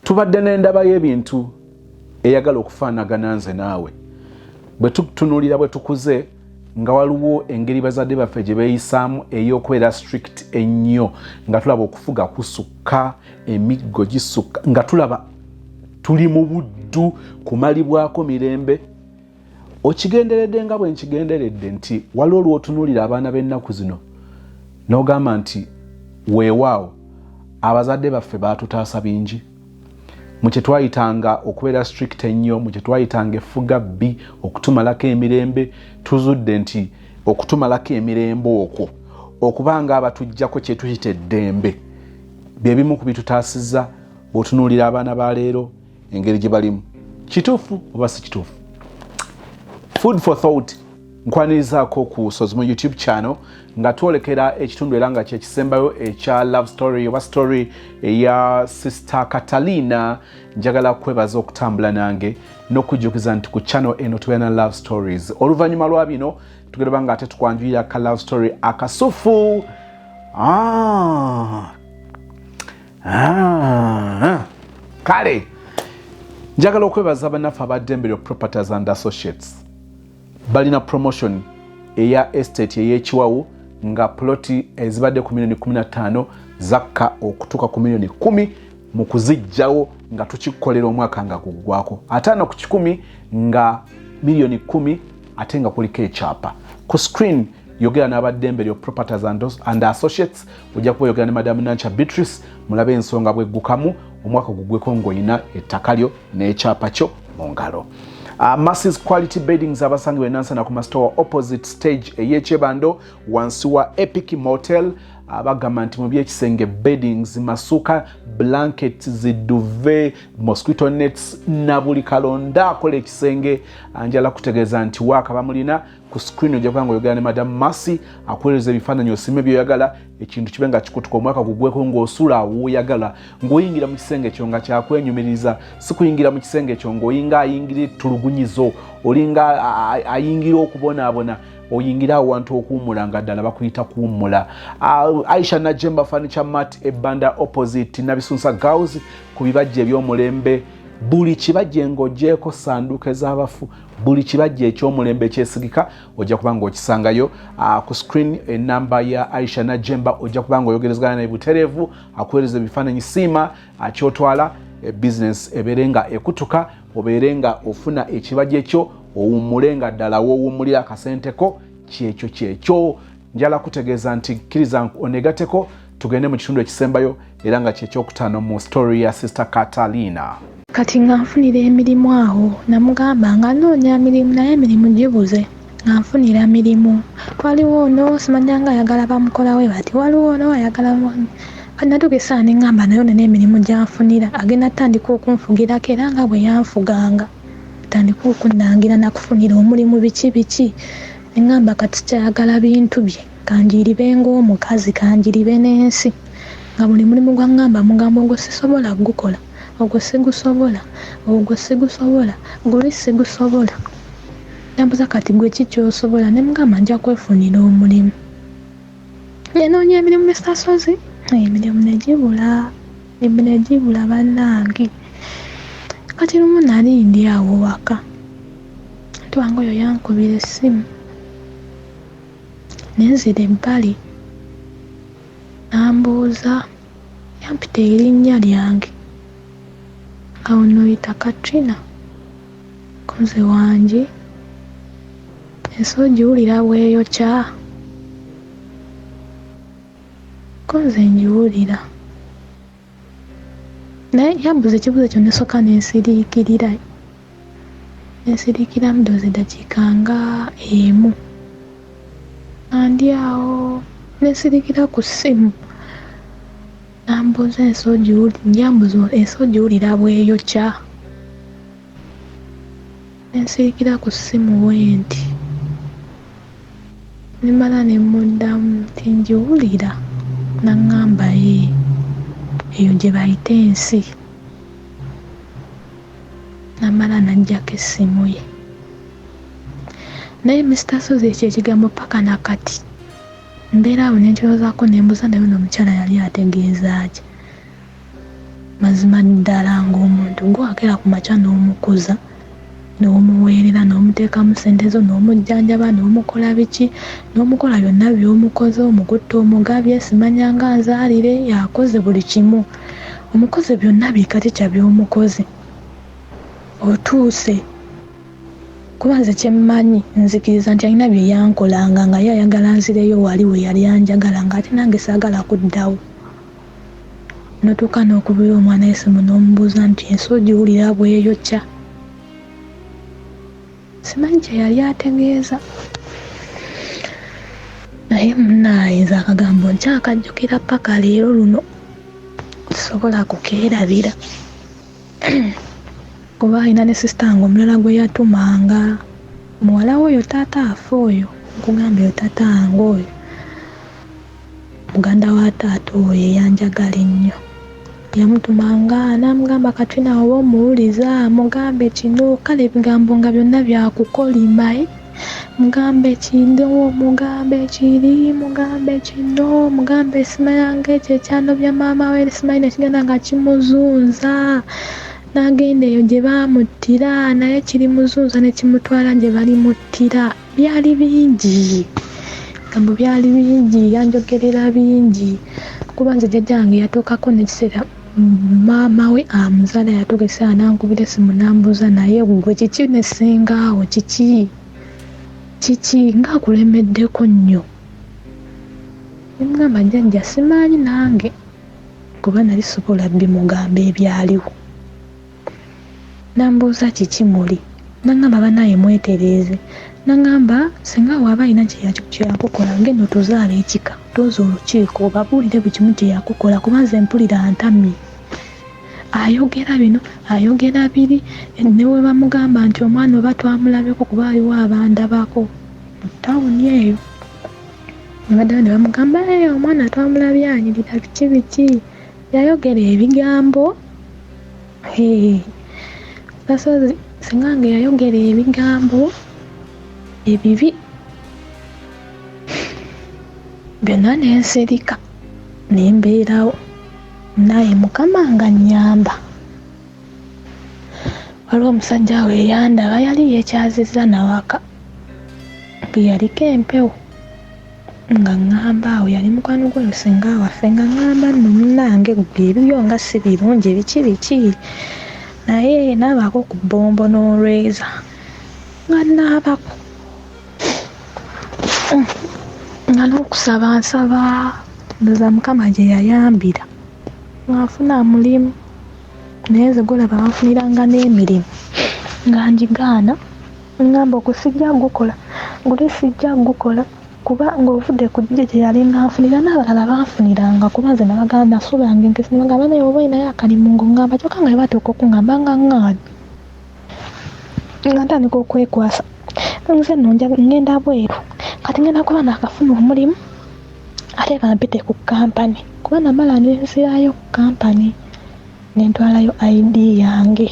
tubadde n'endaba y'ebintu eyagala okufaanagana nze naawe bwe tutunulira bwe tukuze nga waliwo engeri bazadde baffe gye beeyisaamu ey'okubeera strict ennyo nga tulaba okufuga kusukka emiggo gisukka nga tulaba tuli mu buddu kumalibwako mirembe okigenderedde nga bwe nkigenderedde nti waliwo lw'otunuulira abaana b'ennaku zino n'ogamba nti weewaawo abazadde baffe baatutaasa bingi mu kye twayitanga okubeera strict ennyo mu kye twayitanga effuga bbi okutumalako emirembe tuzudde nti okutumalako emirembe okwo okubanga abatujjako kye tuyita eddembe bye bimu ku bitutaasizza bw'otunuulira abaana ba leero engeri gye balimu kituufu oba si kituufu food for thought nkwanirizaako ku Sozimu YouTube channel nga twolekera ekitundu era nga kyekisembayo ekya love story oba story eya Sister Catalina. Njagala kwebaza okutambula nange n'okujjukiza nti ku channel eno tubeera na love stories. Oluvannyuma lwa bino tugenda nga ate tukwanjulira ka love story akasufu. Kale njagala okwebaza bannaffe abaddembere Properties and Associates. Balina promotion eya estate ey'ekiwawu nga ploti ezibadde ku milioni 15 zakka okutuuka ku milioni 10 mu kuzijjawo nga tukikolera omwaka nga guggwako. Ataano ku 10 nga milioni 10 ate nga kuliko ekyapa. Ku screen yogera n'abaddembere Properties and Associates ojja kuba yogera ne Madam Nancha Beatrice mulabe ensonga bweggukamu omwaka guggweko ng'olina ettaka lyo n'ekyapa kyo mu ngalo. Masses Quality Beddings abasangibwa Nansana ku store opposite stage ey'Ekyebando wansi wa Epic Motel abagamba nti mu by'ekisenge beddings masuka blankets ziduve mosquito nets na buli kalonda akola ekisenge anjala kutegeeza nti waka bamulina ku screen ojja kubanga oyogera ne Madam Masi akuweereza ebifaananyi osime by'oyagala ekintu kibe nga kikutuka omwaka gugweko ng'osula w'oyagala ng'oyingira mu kisenge ekyo nga kyakwenyumiriza si kuyingira mu kisenge ekyo ng'oyinga ayingira ettulugunyizo olinga ayingira okubonaabona oyingira awantu okuwummula nga ddala bakuyita kuwummula. Aisha Najemba Furniture Mart ebbanda opposite Nabisunsa Girls ku bibajje eby'omulembe buli kibajje ng'oggyeko sanduuke z'abafu buli kibajje eky'omulembe ekyesigika ojja kubanga okisangayo ku screen enamba ya Aisha Najemba ojja kubanga oyogerezagana naye butereevu akuweereza ebifaananyi siima akyotwala business ebeere nga ekutuka obeere nga ofuna ekibajje ekyo owummulenga ddala woowummulira akasenteko kyekyo. Njala kutegeeza nti kkiriza onegateko tugende mu kitundu ekisembayo era nga kyekyokutaano mu story ya Sister Catalina. Kati nga nfunira emirimu awo namugamba nga noonya mirimu naye emirimu gibuze nga nfunira mirimu. Waliwo ono simanyanga ayagala bamukolawe bati waliwo ono ayagala natuuka ne ngamba nayo nene emirimu gyanfunira agenda tandika okunfugirako era nga bwe yanfuganga tandika okunnangira nakufunira omulimu biki ngamba kati kyayagala bintu bye kanjiribe ng'omukazi kanjiribe n'ensi nga buli mulimu gwa ngamba mugambo ogwo sisobola gukola ogwo sigusobola ogwo sigusobola guli sigusobola nambuza kati gwe kikyosobola ne mugamba nja kwefunira omulimu yenoonya emirimu Mr. Emirimu negibula bannange. Kati lumu nali ndi awo waka twange oyo yankubira essimu nenzira ebbali nambuuza yampita erinnya lyange nga ono oyita Katrina koze wange ensi ogiwulira bweyokya koze ngiwulira naye yambuza ekibuzo kyo nesooka nensiriikirira mudozi dakiika nga emu andi awo nensiriikira ku ssimu nambuuza ensi ogiwulira bweyokya nensiriikira ku ssimu wenti nimala nemuddamu nti ngiwulira naŋŋamba eyo gye bayita ensi namala najjako essimu ye naye Mr. Sozi ekyo ekigambo paka nakati mbeera awo nenkiroozaako nembuza naye n'omukyala yali ategeeza ki mazima ddala ng'omuntu gwakera ku makya n'omukuza n'omuweerera n'omuteekamu ssente zo n'omujjanjaba n'omukola biki n'omukola byonna by'omukoze omugutta omugabye simanya nga nzaalire yakoze buli kimu omukozi byonna bikati kya by'omukozi otuuse kuba nze kyemmanyi nzikiriza nti alina bye yankolanga nga ye ayagala nzireyo wali we yali anjagala ng'ate nange saagala kuddawo notuuka n'okubira omwana esimu n'omubuuza nti ensi ogiwulira bweyokya simanyi kye yali ategeeza naye munnaayinza akagambo nkyakajjukira paka leero luno tisobola kukeerabira kuba alina ne sisita nga omulala gwe yatumanga muwala we oyo taata afe oyo nkugamba oyo taata wange oyo muganda wa taata oyo eyanjagala ennyo yamutumanga n'amugamba Katrina oba omuwuliza mugambe kino kale ebigambo nga byonna byakukolima mugambe kino mugambe kiri mugambe kino mugambe simayanga ekyo ekyano bya maama we simanyi nekigenda nga kimuzunza n'agenda eyo gye baamuttira naye kirimuzunza ne kimutwala gye balimuttira byali bingi gambo byali bingi yanjogerera bingi kuba nze jjajjange yatuukako nekiseera maama we amuzaala yatuuka ekiseera nankubira esimu nambuuza naye gwe kiki ne ssengaawo kiki ngaakulemeddeko nnyo nemugamba jjajja simanyi nange kuba nali sobola bimugamba ebyaliwo nambuuza kiki muli nangamba banaye mwetereeze nangamba singa waaba alina kyeyakukola ngenda otuzaala ekika tooza olukiiko obabuulire buli kimu kye yakukola kuba nze mpulira ntamye ayogera bino ayogera biri newe bamugamba nti omwana oba twamulabeko kuba aliwo abandabako mu tawuni eyo nebaddayo ne bamugamba omwana twamulabye anyirira biki yayogera ebigambo basozi singa nga yayogera ebigambo ebibi byonna nensirika nembeerawo naye mukama nga nnyamba waliwo omusajja we yandaba yali yekyazizza nawaka yaliko empewo nga ŋŋamba awo yali mukwano gwe singa waffe nga ŋŋamba nno munnange ebibyo nga si birungi biki naye naabako ku bbombo n'olweza nga naabako nga n'okusaba nsaba ndoza mukama gye yayambira ng'afuna mulimu naye nze golaba banfuniranga n'emirimu nga njigaana ngamba okusijja gukola guli sijja gukola kuba ng'ovudde ku gye gye yali nganfunira n'abalala banfuniranga kuba nze nabagamba nasuubiranga enkesi nibagamba naye oba olinayo akalimu ng'ongamba kyokka nga bebatuuka okungamba nga ŋŋaani nga ntandika okwekwasa nze nno ngenda bweru kati ngenda kuba naakafuna omulimu ate bampite ku kampani kuba namala nenzirayo ku kampani nentwalayo ID yange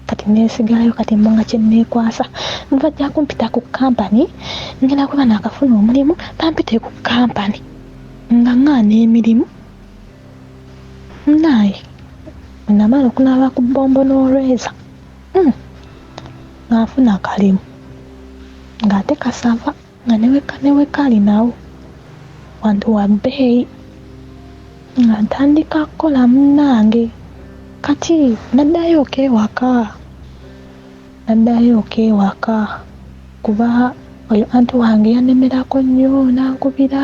kati nensigalayo kati mbonga kyenneekwasa nvajja kumpita ku kampani ngenda kuba naakafuna omulimu bampite ku kampani nga ŋŋaana emirimu naye namala okunaaba ku bbombo n'olweza nga nfuna akalimu ng'ate kasava nga newe kali nawo wantu wa bbeeyi nga ntandika kukola munnange kati naddayo okewaka kuba oyo anti wange yanemerako nnyo nankubira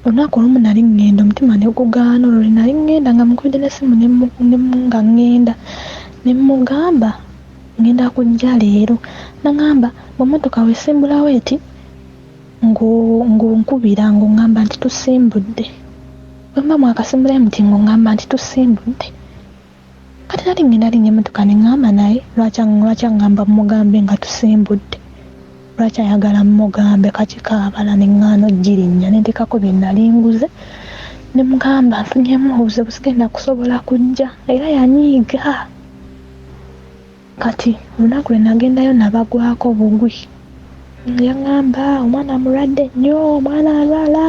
olunaku olumu nali ŋŋenda omutima ne gugaana olwo nali ŋŋenda nga mukubidde n'essimu nga ŋŋenda ne mugamba ngenda kujja leero nagamba bw'emmotoka wesimbulawo eti ng'onkubira ng'oŋŋamba nti tusimbudde bwemba mwakasimbulayo muti ng'oŋŋamba nti tusimbudde kati nali ngenda linnya emmotoka ne ŋŋamba naye lwaki aŋŋamba mugambe nga tusimbudde lwaki ayagala mugambe kaki kaabala ne ŋŋaana ogirinnya ne ntekako bye nali nguze ne mugamba nfunyemu obuzibu sigenda kusobola kujja era yanyiiga kati olunaku lwe nagendayo nabagwako bugwi yaŋŋamba omwana mulwadde nnyo omwana alwala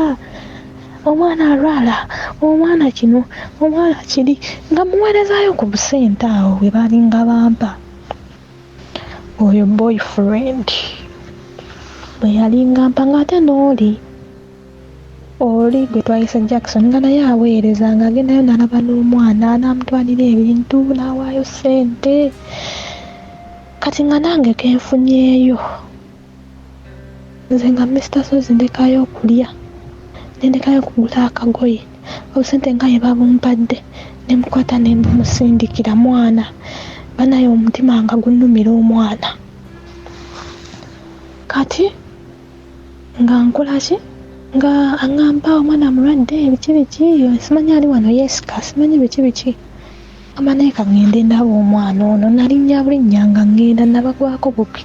omwana alwala, omwana kino, omwana kiri, nga muweerezaayo ku busente awo bwe balinga bampa. Oyo boyfriend bwe yalinga mpa ng'ate n'oli gwe twayise Jackson nga naye aweereza ng'agendayo n'alaba n'omwana n'amutwalira ebintu n'awaayo ssente. Kati nga nange kenfunyeeyo nze nga Mr. Sozi ndekayo okulya nendekayo okugula akagoye obusente nga ye babumpadde ne mukwata ne musindikira mwana banaye omutima nga gunnumira omwana. Kati nga nkola ki nga aŋŋamba omwana mulwadde biki simanyi ali wano yeesika simanyi biki amba naye kangende ndaba omwana ono nalinnya bulinnya nga ngenda nabagwako bubi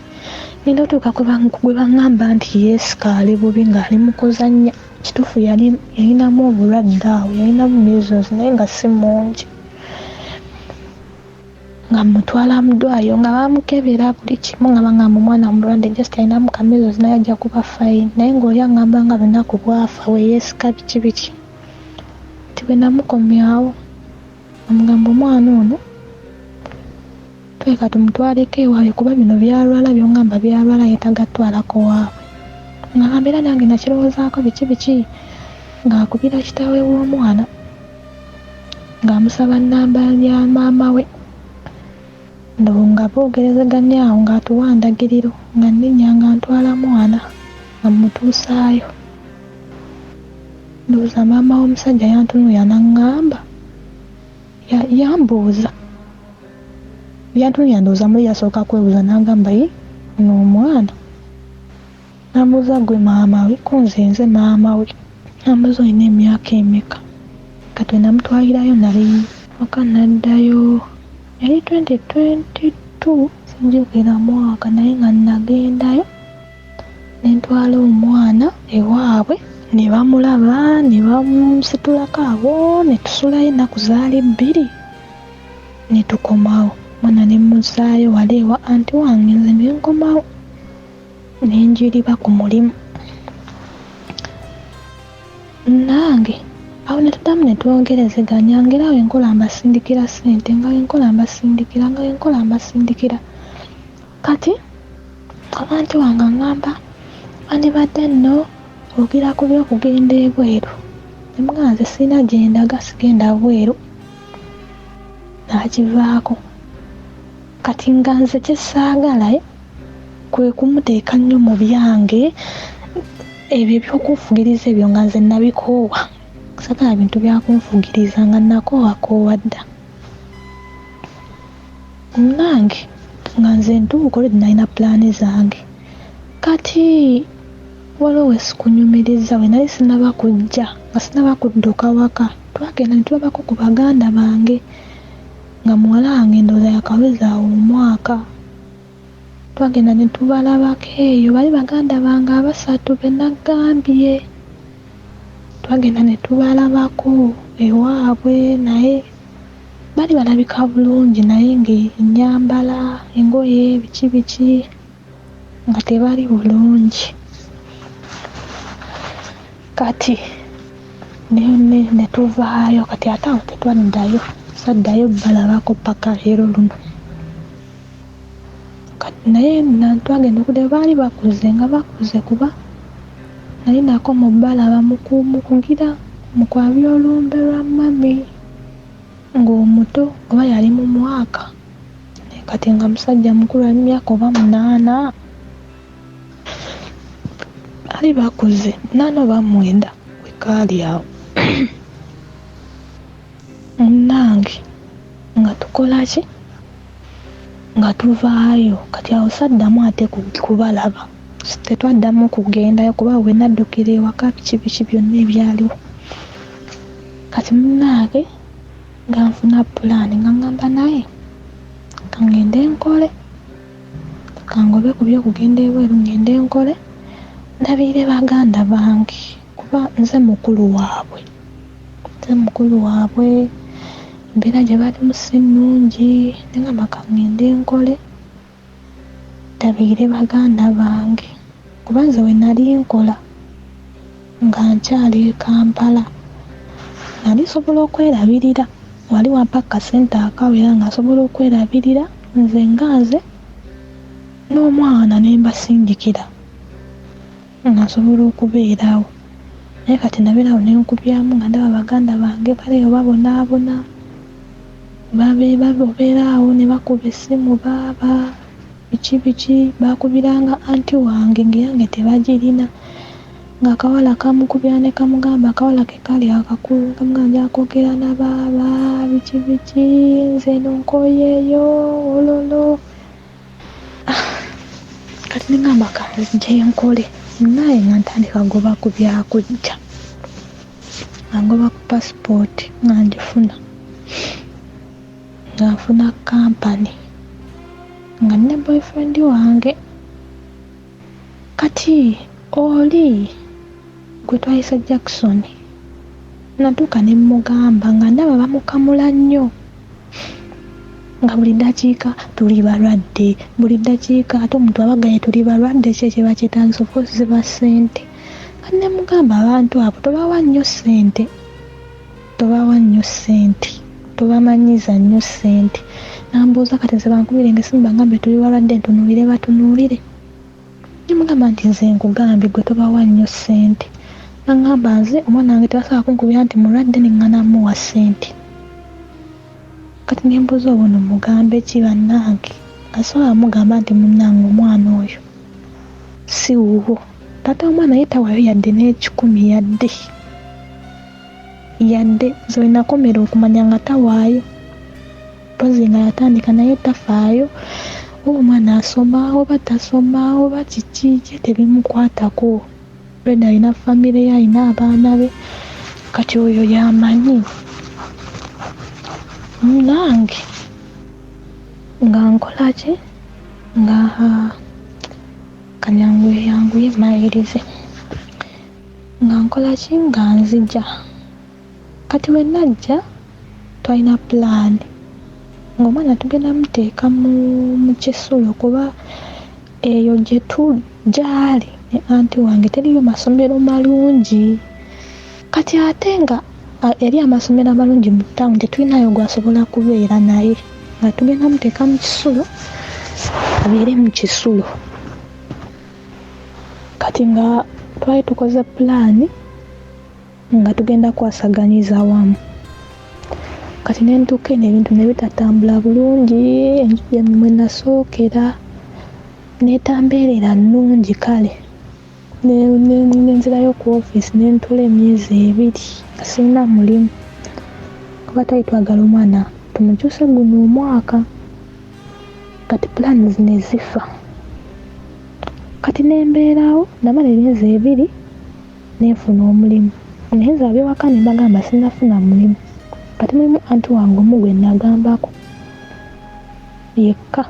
ngenda otuuka gwe baŋŋamba nti yeesika ali bubi ng'ali mu kuzannya. Kituufu yalinamu obulwadde awo yalinamu measles naye nga si mungi nga mutwala mu ddwaliro nga bamukebera buli kimu nga baŋŋamba omwana mulwadde just alinamu ka measles naye ajja kuba fine naye ng'oli aŋŋamba nga lunaku bwafa weyeesika biki ti bwe namukomyawo amugamba omwana ono tweka tumutwaleko ewaabwe kuba bino byalwala by'oŋŋamba byalwala yetagatwalako waabwe ng'agamba era nange nakirowoozaako biki ng'akubira kitaawe w'omwana ng'amusaba nnamba ya maama we ndowooza nga boogerezeganya awo ng'atuwa ndagiriro nga nninnya nga ntwala mwana nga mmutuusaayo. Ndowooza maama w'omusajja yantunuulira n'aŋŋamba yambuuza yantunuulira ndowooza muli yasooka kwebuuza n'agamba ono omwana nambuuza gwe maama we kunze maama we nambuuza olina emyaka emeka katwe namutwalirayo nali waka naddayo yali 2022 sinjukira mwaka naye nga nagendayo nentwala omwana ewaabwe ne bamulaba ne bamusitulako awo ne tusulayo ennaku zaali 2 ne tukomawo mwana ne muzaayo wali ewa anti wange nze ne nkomawo nenjiriba ku mulimu nange awo ne tuddamu ne twongerezeganya ngerawo enkola mbasindikira ssente nga enkola mbasindikira kati anti wange aŋŋamba wandibadde nno ogira ku by'okugenda ebweru nemugamba nze sirina gyendaga sigenda bweru nakivaako kati nga nze kyesaagalayo kwe kumuteeka nnyo mu byange ebyo ebyokunfugiriza ebyo nga nze nabikoowa sagala bintu byakunfugiriza nga nakoowakoowa dda nange nga nze ntuuka olwedde nalina pulaani zange kati waliwo we sikunyumiriza we nali sinaba kujja nga sinaba kudduka waka twagenda ne tulabako ku baganda bange nga muwala wange ndowooza yakaweza awo omwaka twagenda ne tubalabako eyo bali baganda bange 3 be nagambye twagenda ne tubalabako ewaabwe naye bali balabika bulungi naye ng'ennyambala engoye biki nga tebali bulungi kati ne tuvaayo kati ate awo tetwaddayo saddayo balabako paka leero luno naye twagenda okudde baali bakuze nga bakuze kuba nali nako mu balaba mukugira mukwabya olumbe lwa mami ng'omuto oba yali mu mwaka kati nga musajja mukulu ali myaka oba 8 ali bakuze 8 oba 9 wekaali awo nange nga tukola ki nga tuvaayo kati awo saddamu ate kubalaba tetwaddamu kugendayo kuba we naddukira ewaka biki byonna ebyaliwo kati munnange nga nfuna pulaani nga ngamba naye kangende nkole kangobe ku byokugenda ebweru ngende nkole ndabire baganda bange kuba nze mukulu waabwe embeera gye balimu si nnungi nengamba kangende nkole ndabire baganda bange kuba nze we nali nkola nga nkyali e Kampala. Nali sobola okwerabirira, wali wampa akasente akawera nga nsobola okwerabirira nze nga nze n'omwana ne mbasindikira nga nsobola okubeerawo. Naye kati nabeerawo ne nkubyamu nga ndaba baganda bange baleyo babonaabona, babeeraawo ne bakuba essimu baaba biki bakubiranga anti wange ngeyange tebagirina, ng'akawala kamukubira ne kamugamba akawala ke kali akakulu kamugamba akoogera na baaba biki nze nonkoyeeyo ololo. Kati nengamba kanzije nkole naye nga ntandika goba ku byakujja nga ngoba ku pasipooti nga ngifuna nga nfuna kampani nga ne boyfriend wange. Kati oli gwe twayise Jackson natuuka ne mugamba nga ndaba bamukamula nnyo nga buli ddakiika tuli balwadde, buli ddakiika ate omuntu abagaye tuli balwadde kye bakyeetagisa ofoosi ziba ssente. Kati ne mugamba abantu abo tobawa nnyo ssente, tobamanyiza nnyo ssente. Nambuuza kati nze bankubire ng'essimu bangambe tuli balwadde ntunuulire batunuulire. Ne mugamba nti nze nkugambye gwe tobawa nnyo ssente. Nangamba nze omwana wange tebasobola kunkubira nti mulwadde ne nganamuwa ssente. Kati ne mbuuza obwo mugambe ki bannange? Asobola mugamba nti munnange omwana oyo si wuwo. Taata omwana ye tawaayo yadde n'ekikumi yadde nze we nakomera okumanya nga tawaayo. Mpozi nga yatandika naye tafaayo oba omwana asoma oba tasoma oba kiki ye tebimukwatako. Breda alina famire ye, alina abaana be, kati oyo yamanyi. Nange nga nkola ki nga kanyanguye mayirize nga nkola ki nga nzija. Kati we najja twalina pulaani ng'omwana tugenda muteeka mu Kisulo kuba eyo gyali ne anti wange teriyo masomero malungi. Kati ate nga eri amasomero amalungi mu ttawuni tetulinayo gwasobola kubeera naye nga tugenda muteeka mu Kisulo abeere mu Kisulo. Kati nga twali tukoze pulaani nga tugenda kwasaganyiza wamu. Kati ne ntuuka eno ebintu ne bitatambula bulungi, enju yammwe mwe nasookera n'etambeerera nnungi. Kale nenzirayo ku ofiisi ne ntula emyezi 2 nga sirina mulimu kuba twali twagala omwana tumukyuse guno omwaka. Kati pulaani zino zifa. Kati nembeerawo namala emyezi 2 nenfuna omulimu. Naye nze ab'ewaka ne mbagamba sinnafuna mulimu. Kati mulimu anti wange omu gwe nagambako yekka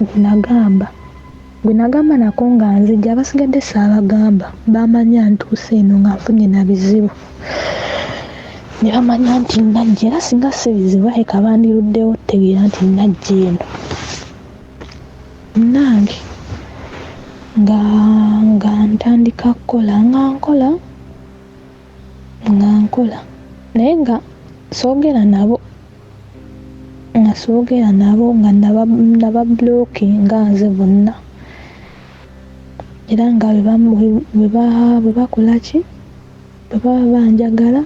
gwe nagamba nako nga nzija, abasigadde saabagamba. Bamanya ntuuse eno nga nfunye na bizibu ne bamanya nti najja era singa si bizibu aleka bandiruddewo tegeera nti najja eno. Nange nga ntandika kukola nga nkola naye nga soogera nabo nga naba blooki nga nze bonna. Era nga bwe bakola ki bwe baba banjagala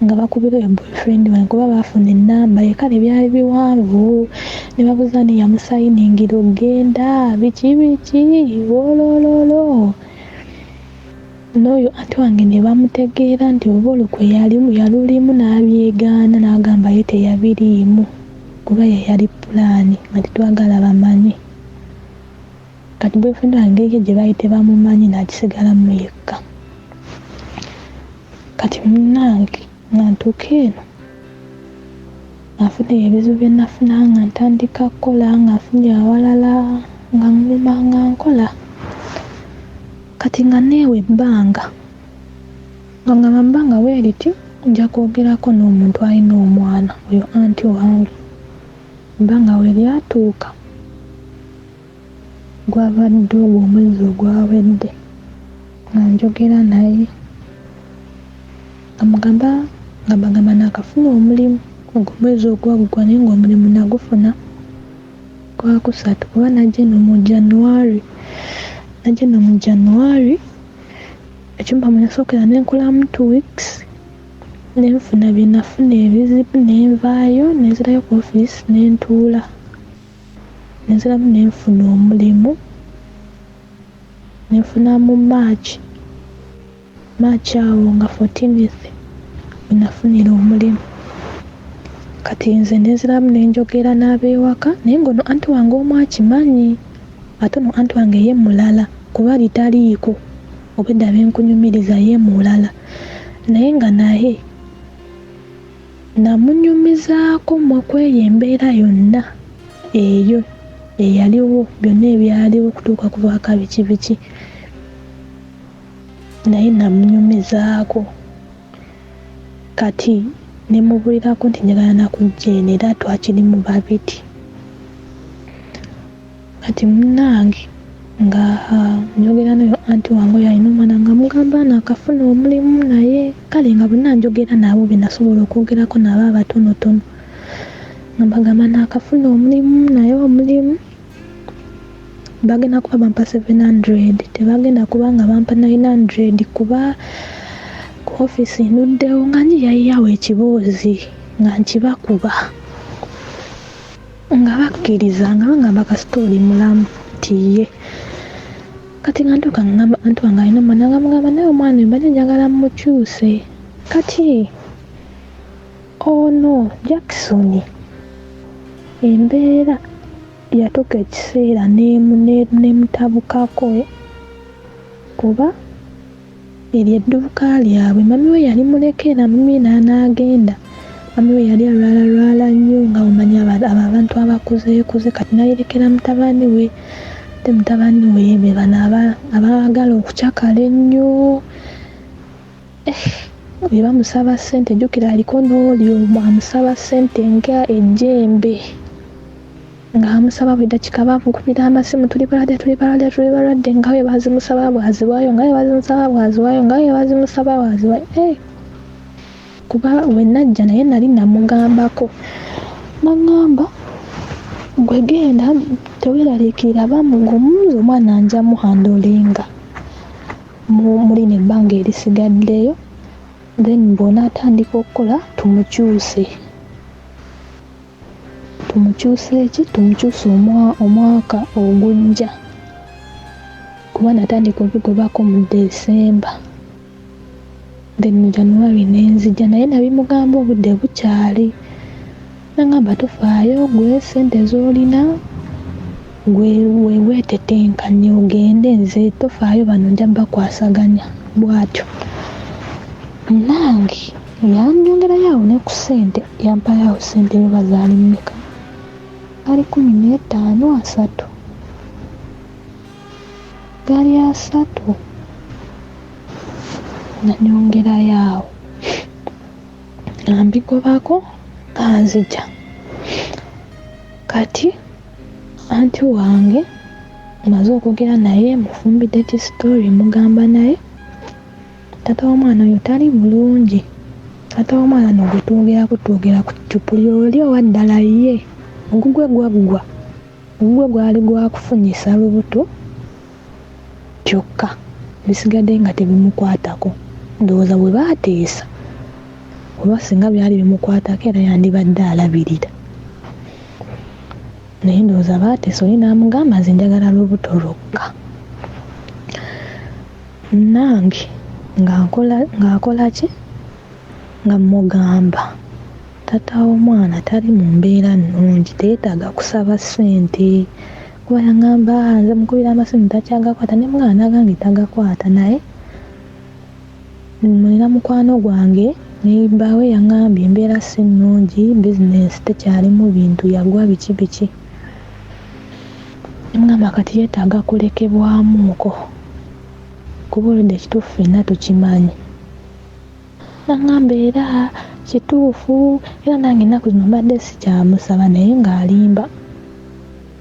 nga bakubira oyo boyfriend wange kuba baafuna ennamba ye. Kale byali biwanvu ne babuuza ne yamusayiningira ogenda biki wolololo. N'oyo anti wange ne bamutegeera nti oba olukwe yalulimu n'abyegaana n'agamba ye teyabiriimu kuba ye yali pulaani nga tetwagala bamanyi. Kati boyfriend wange ye gye baali tebamumanyi n'agisigalamu yekka. Kati munnange nga ntuuka eno nga nfunye ebizibu bye nafuna nga ntandika kukola nga nfunye awalala nga nguma nga nkola. Kati nga neewe ebbanga nga ngamba bbanga weeriti nja kwogerako n'omuntu alina omwana oyo anti wange. Ebbanga we lyatuuka gwabadde ogwo omwezi ogwawedde nga njogera naye ngamba nakafuna omulimu ogwo mwezi ogwagugwa naye ng'omulimu nagufuna gwakusatu kuba najja eno mu January ekyumba mwe nasookera nenkoleramu 2 weeks nenfuna bye nafuna ebizibu nenvaayo nenzirayo ku office nentuula nenziramu nenfuna omulimu nenfuna mu March awo nga 14th wenafunira omulimu. Kati nze nenziramu nenjogera n'abewaka naye ng'ono anti wange omu akimanyi ate ono anti wange ye mulala kuba litaliiko obwedda benkunyumiriza ye mulala naye nga naye namunyumizaako mwekweyo embeera yonna eyo eyaliwo byonna ebyaliwo okutuuka ku bwaka biki naye namunyumizaako kati nemubulirako nti njagala nakujja eno era twakiri mu babiri kati munnange nga njogera nayo anti wange oyo alina omwana nga mugamba nakafuna omulimu naye kale nga bonna njogera nabo benasobola okwogerako nabo abatonotono nga bagamba nakafuna omulimu naye omulimu bagenda kuba bampa 700 tebagenda kuba nga bampa 900 kuba ku office nduddewo nga njiyayiyawo ekiboozi nga nkibakuba nga bakkiriza nga bangamba kasitooli mulamu tiye kati nga ntuuka ngamba anti wange alina omwana nga mugamba naye omwana oyo mbadde njagala mukyuse kati ono Jackson embeera yatuuka ekiseera nemutabukako kuba eryo edduuka lyabwe mami we yali mulekera mami n'agenda mami we yali alwala nnyo nga omanyi abantu abakuzeekuze kati nayerekera mutabani we ate mutabani we be bano abaagala okucakala ennyo bwe bamusaba ssente jjukira aliko n'oli amusaba ssente nga ejjembe nga amusaba buli dakika bamukubira amasimu tuli balwadde nga we bazimusaba bwaziwayo nga we bazimusaba bwaziwayo nga we bazimusaba bwaziwayo kuba we najja naye nali namugambako nagamba gwe genda teweeraliikirira bamugumuza omwana nja muhandolinga mulina ebbanga erisigaddeyo then bona atandika okukola tumukyuse omwaka ogujja kuba natandika obigobako mu December then mu January nenzija naye nabimugamba obudde bukyali nagamba tofaayo gwe sente z'olina gwe weetetenkanye ogende nze tofaayo bano nja bakwasaganya bwatyo nange yanjongerayo awo ne ku sente yampayo sente we bazaali mmeka gaali 15 asatu gaali asatu nanyongerayo awo ambigobako kanzija kati anti wange maze okwogera naye mufumbidde kisitoori mugamba naye tata w'omwana oyo tali bulungi tata w'omwana no gwe twogera ku cupuli oli owaddala ye ogugwe gwaggwa ogugwe gwali gwakufunyisa lubuto kyokka bisigadde nga tebimukwatako ndowooza bwe baateesa oba singa byali bimukwatako era yandibadde alabirira naye ndowooza baateesa oli n'amugamba nze njagala lubuto lwokka nange ng'akola ki nga mugamba tata w'omwana tali mu mbeera nnungi teetaaga kusaba ssente kuba yagamba nze mukubira amasimu takyagakwata ne mwana nagange tagakwata naye mulina mukwano gwange neibbawe yagambye embeera si nnungi bizinesi tekyalimu bintu yagwa biki nemugamba kati yeetaaga kulekebwamuuko kuba oludde ekituufu ffenna tukimanyi nagamba era kituufu era nange ennaku zino mbadde sikyamusaba naye ng'alimba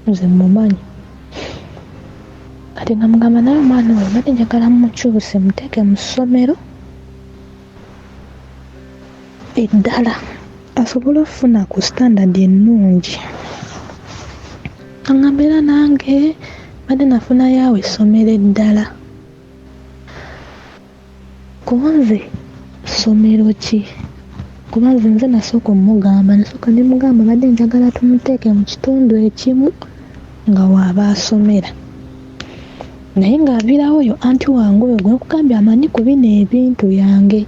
nze mumanyi kati nga mugamba naye omwana we mbadde njagala mukyuse muteeke mu ssomero eddala asobole okufuna ku standard ennungi. Aŋŋamba era nange badde nafunayo awo essomero eddala. Kuba nze ssomero ki? Kuba nze nasooka omugamba badde njagala tumuteeke mu kitundu ekimu nga waaba asomera. Naye ng'aviirawo oyo anti wange oyo gwe nkugambye amanyi ku bino ebintu yange.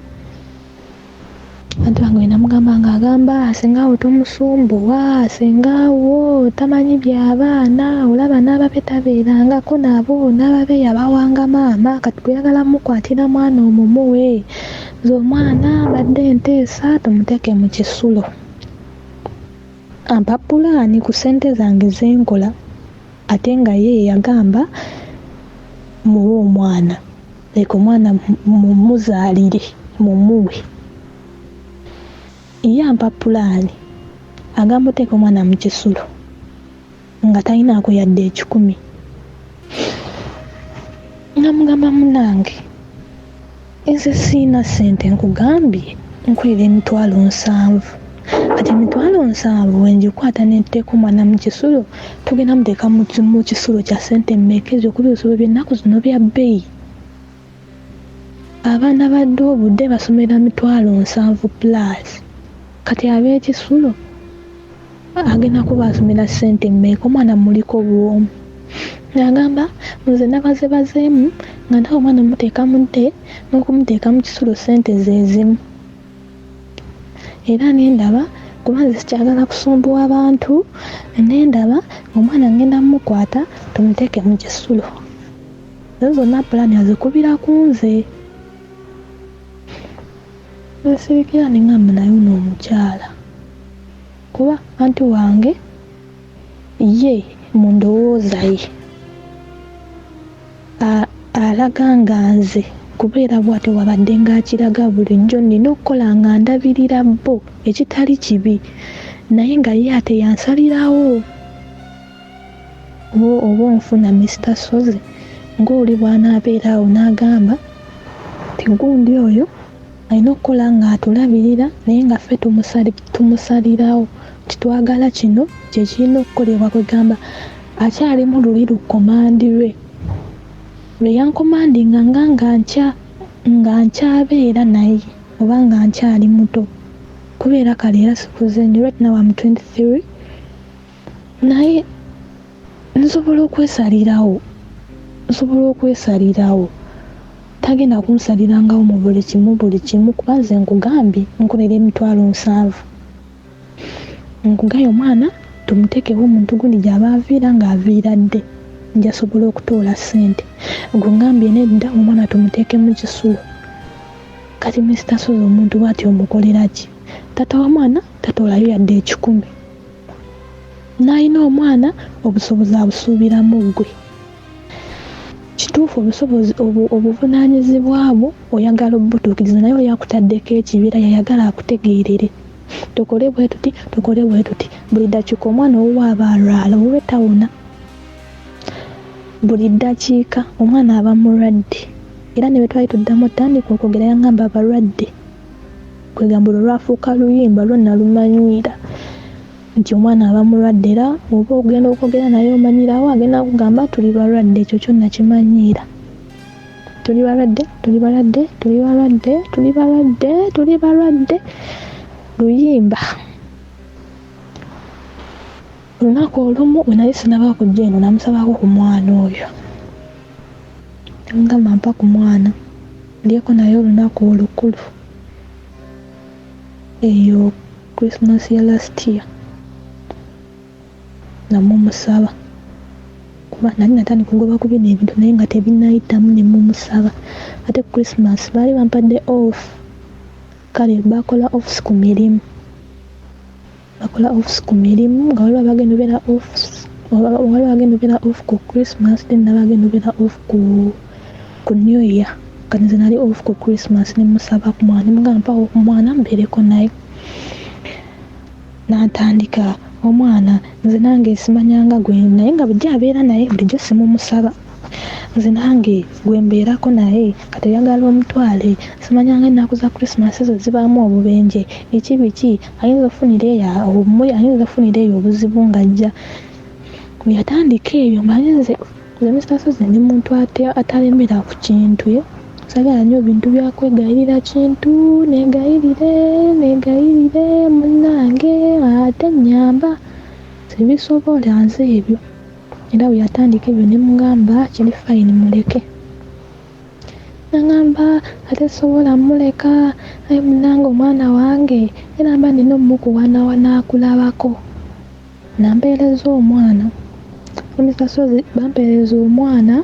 Anti wange we namugamba ng'agamba sengaawo tomusumbuwa, sengaawo tamanyi by'abaana, olaba n'ababe tabeerangako nabo, n'ababe yabawanga maama, kati gweyagala mukwatira mwana omumuwe. Nze omwana badde nteesa tumuteeke mu kisulo. Ampa pulaani ku ssente zange zenkola ate nga ye yagamba muwe omwana, leka omwana mumuzaalire mumuwe. Ye ampa pulaani agamba oteeka omwana mu kisulo nga talinaako yadde 10. Namugamba munange nze siina ssente nkugambye nkwera 7,000. Kati 7,000 wengikwata netteeka omwana mu kisulo tugenda muteeka mu kisulo kya ssente mmeka ezo kuba ebisulo by'ennaku zino bya bbeeyi. Abaana badde obudde basomera 7,000 plus. Kati ab'ekisulo agenda kuba asomera ssente mmeka omwana muliko bwomu. N'agamba nze nabazebazeemu nga ndawo omwana muteeka mudde n'okumuteeka mu kisulo ssente ze zimu. Era nendaba kuba nze sikyagala kusumbuwa abantu, nendaba omwana ngenda mumukwata tumuteeke mu kisulo. Ezo zonna pulaani azikubira ku nze. Sirikira ne ngamba naye ono omukyala kuba anti wange ye mu ndowooza ye alaga nga nze kubeera bw'ate wabadde ng'akiraga bulijjo nina okukola nga ndabirira bo ekitali kibi, naye nga ye ate yansalirawo. Oba onfuna Mr. Soze ng'oli bw'anaabeerawo n'agamba ti gundi oyo alina okukola ng'atulabirira naye nga ffe tumusalirawo titwagala kino kye kirina okukolebwa. Kwegamba akyalimu luli lukomandirwe lwe yankomandinga nga nkyabeera naye oba nga nkyali muto kubeera kale era sikuze nnyo. Right now I'm 23 naye nsobola okwesalirawo. Tagenda kunsalirangawo mu buli kimu kuba nze nkugambye nkolera 7,000. Nkugaye omwana tumuteekewo omuntu gundi gy'aba aviira ng'aviira dde njasobola okutoola ssente. Gwe ngambye nedda omwana tumuteeke mu kisulo. Kati Mr. Soze omuntu bw'atyo omukolera ki? Tata wa mwana tatoolayo yadde 10. N'alina omwana obusobozi abusuubiramu ggwe. Kituufu obuvunaanyizibwa bwo oyagala obutuukiriza naye oli akutaddeko ekibiira yayagala akutegeerere. Tukole bwe tuti buli ddakiika omwana owuwa aba alwala owuwe tawona. Buli ddakiika omwana aba mulwadde era ne bwe twali tuddamu otandika okwogera yangamba abalwadde kwegamba olwo lwafuuka luyimba lwonna lumanyiira nti omwana aba mulwadde era oba ogenda okwogera naye omanyirawo agenda kugamba tuli balwadde. Ekyo kyonna kimanyiira. Tuli balwadde luyimba. Olunaku olumu we nali sinaba kujja eno namusabako ku mwana oyo namugamba mpa ku mwana ndyeko naye olunaku olukulu eyo Christmas ya last year. Namumusaba kuba nali natandika kugoba ku bino ebintu naye nga tebinayitamu ne mumusaba. Ate ku Christmas baali bampadde off, kale bakola offs ku mirimu nga waliwo bagenda obeera off ku Christmas then nabagenda obeera off ku New Year. Kati nze nali off ku Christmas ne musaba ku mwana nemugamba mpawo ku mwana mbeereko naye. N'atandika omwana nze nange simanyanga gwe naye nga bulijjo abeera naye bulijjo simumusaba. nze nange gwe mbeerako naye kati oyagala omutwale simanyanga ennaku za Christmas ezo zibaamu obubenje eki biki ayinza ofunira eyo obuzibu ng'ajja bwe yatandika ebyo manye nze Mr. Sozi ndi muntu atalemera ku kintu sagala nnyo bintu byakwegayirira kintu negayirire munnange ate nnyamba sibisobola nze ebyo era bwe yatandika ebyo ne mugamba kiri fayini muleke nagamba ate sobola muleka aye munnange omwana wange era mba nina omukuwanawana akulabako nampeereza omwana Mr. Sozi bampeereza omwana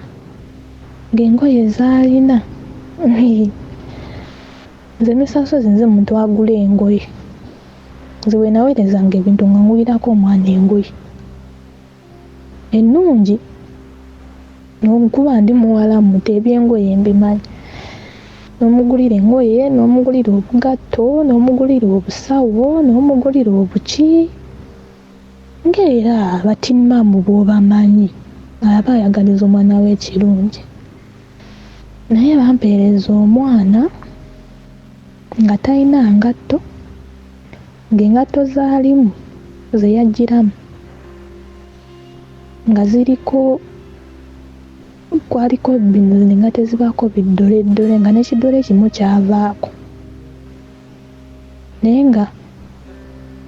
ng'engoye zaalina nze Mr. Sozi nze muntu agula engoye nze bwe naweerezanga ebintu nga ngulirako omwana engoye ennungi n'okuba ndi muwala muto eby'engoye mbimanyi n'omugulira engoye n'omugulira obugatto n'omugulira obusawo n'omugulira obuki ng'era batimmamu bw'obamanyi aba ayagaliza omwana we ekirungi naye bampeereza omwana nga talina ngatto ng'engatto zaalimu ze yagiramu nga ziriko kwaliko bino nga tezibaako biddoleddole nga n'ekiddole kimu kyavaako naye nga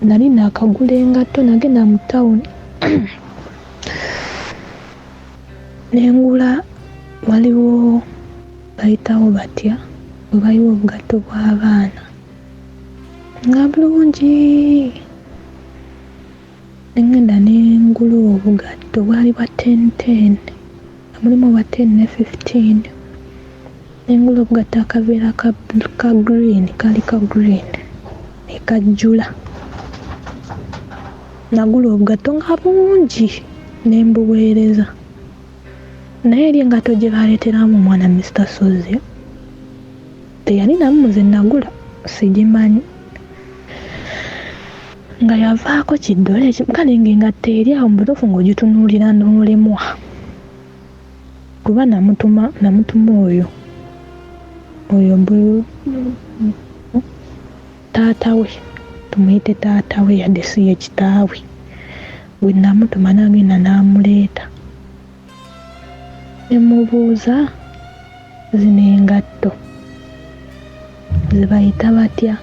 nali naakagula engatto nagenda mu tawuni nengula waliwo bayitawo batya bwe bayiwa obugatto bw'abaana nga bulungi nengenda nengula obugatto bwali bwa 10 nga mulimu bwa 10 ne 15 nengula obugatto akaveera ka green kali ka green nekajjula nagula obugatto nga bungi nembuweereza naye eri engatto gye baleeteramu omwana Mr. Sozi teyalinamu ze nagula sigimanyi nga yavaako kiddole kale ng'engatto eri awo mubutuufu ng'ogitunuulira n'olemwa kuba namutuma oyo taata we tumuyite taata we yadde si ye kitaawe bwe namutuma n'agenda n'amuleeta nemubuuza zino engatto zebayita batya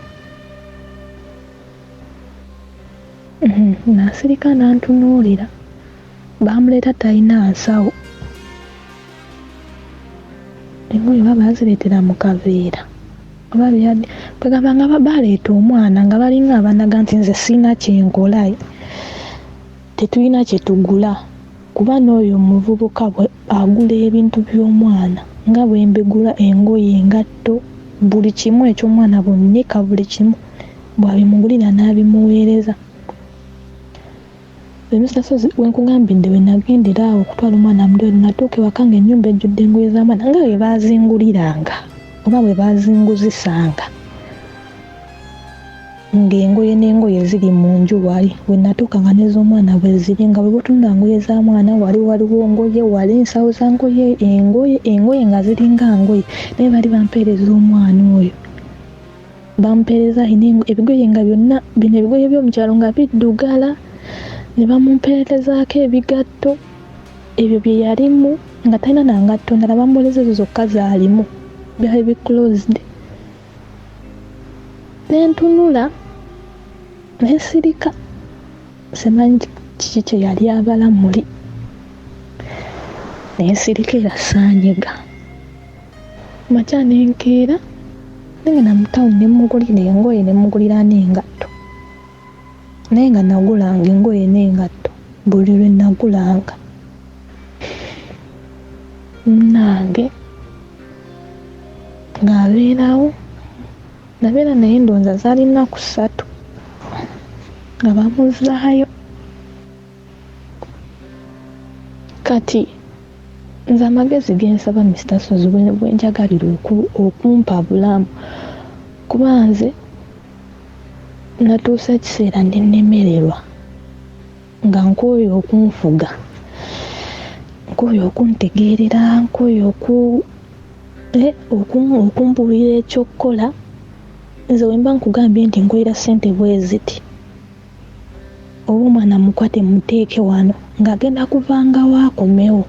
nasirika nantunuulira bamuleeta talina nsawo engoye oba bazireetera mu kaveera oba kwegamba nga baleeta omwana nga balinga abanaga nti nze sirina kyenkola tetulina kyetugula kuba n'oyo omuvubuka agula ebintu by'omwana nga bwe mbigula engoye engatto buli kimu eky'omwana bunnika buli kimu bwabimugulira n'abimuweereza Mr. Sozi wenkugambidde we nagendera awo okutwala omwana mudole natuuka ewaka ng'ennyumba ejjudde engoye z'amwana nga bwe baazinguliranga oba bwe baazinguzisanga ng'engoye n'engoye ziri mu nju wali we natuuka nga n'ez'omwana bwe ziri nga bwe botunula ngoye za mwana waliwo ngoye wali ensawo za ngoye engoye nga ziringa ngoye naye bali bampeereza omwana oyo bampeereza ebigoye nga byonna bino ebigoye by'omukyalo nga biddugala ne bamumpeerezaako ebigatto ebyo bye yalimu nga talina nangatto ndala bamuweereza ezo zokka zaalimu byali biclosed nentunula nensirika simanyi kiki kye yali abala muli nensirika era saanyega makya nenkeera nengenda mu tawuni nemugulira engoye nemugulira n'engatto naye nga nagulanga engoye n'engatto buli lwe nagulanga nange ng'abeerawo nabeera naye ndowooza zaali nnaku 3 nga bamuzaayo kati nze amagezi gensaba Mr. Sozi bwe njagalira okumpa bulamu kuba nze natuusa ekiseera nenemererwa nga nkooye okunfuga nkooye okuntegeerera, nkooye okumbuulira ekyokkola. Nze bwe mba nkugambye nti nkolera ssente bwe ziti, oba omwana mukwate muteeke wano ng'agenda kuvanga waakomewo,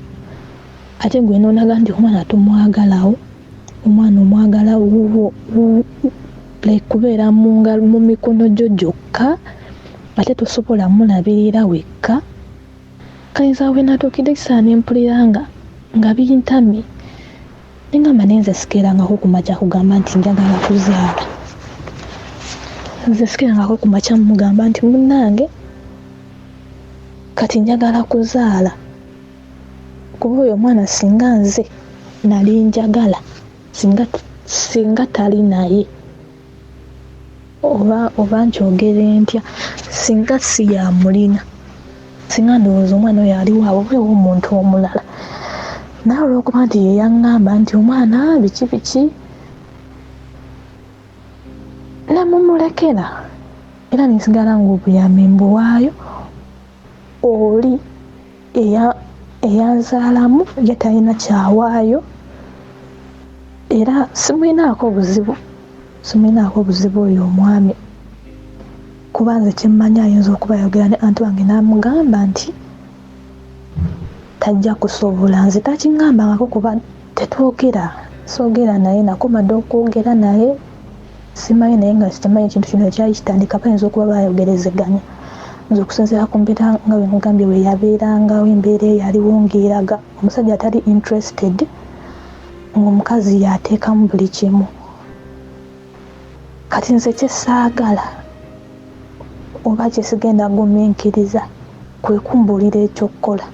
ate gwe noonaga nti omwana tomwagalawo, omwana omwagala kubeera mu mikono gyo gyokka, ate tosobola mulabirira wekka. Kayinza bwe natuukidde kisaana mpulira nga bintamye, nengamba nenze sikeerangako ku makya kugamba nti njagala kuzaala. Nze sikeerangako ku makya mugamba nti munnange kati njagala kuzaala, kuba oyo omwana singa nze nali njagala, singa tali naye, oba nkyogere ntya, singa si yamulina, singa ndowooza omwana oyo aliwo awo weewo omuntu omulala, naye olw'okuba nti ye yaŋŋamba nti omwana biki namumulekera, era nesigala ng'obuyambi mbuwaayo oli eyanzaalamu ye talina kyawaayo, era simulinaako buzibu oyo omwami, kuba nze kyemmanyi ayinza okuba ayogera ne anti wange n'amugamba nti tajja kusobola. Nze takiŋŋambangako kuba soogera naye, nakomadde okwogera naye simanyi, naye nga sikimanyi ekintu kino ekyali kitandika bayinza okuba bayogerezeganya. Nze okusinziira ku mbeera nga bwe mugambye bwe yabeerangawo, embeera eyaliwo ng'eraga omusajja atali interested, ng'omukazi yateekamu buli kimu. Kati nze kyesaagala oba kyesigenda gumiikiriza kwe kumbuulira ekyokkola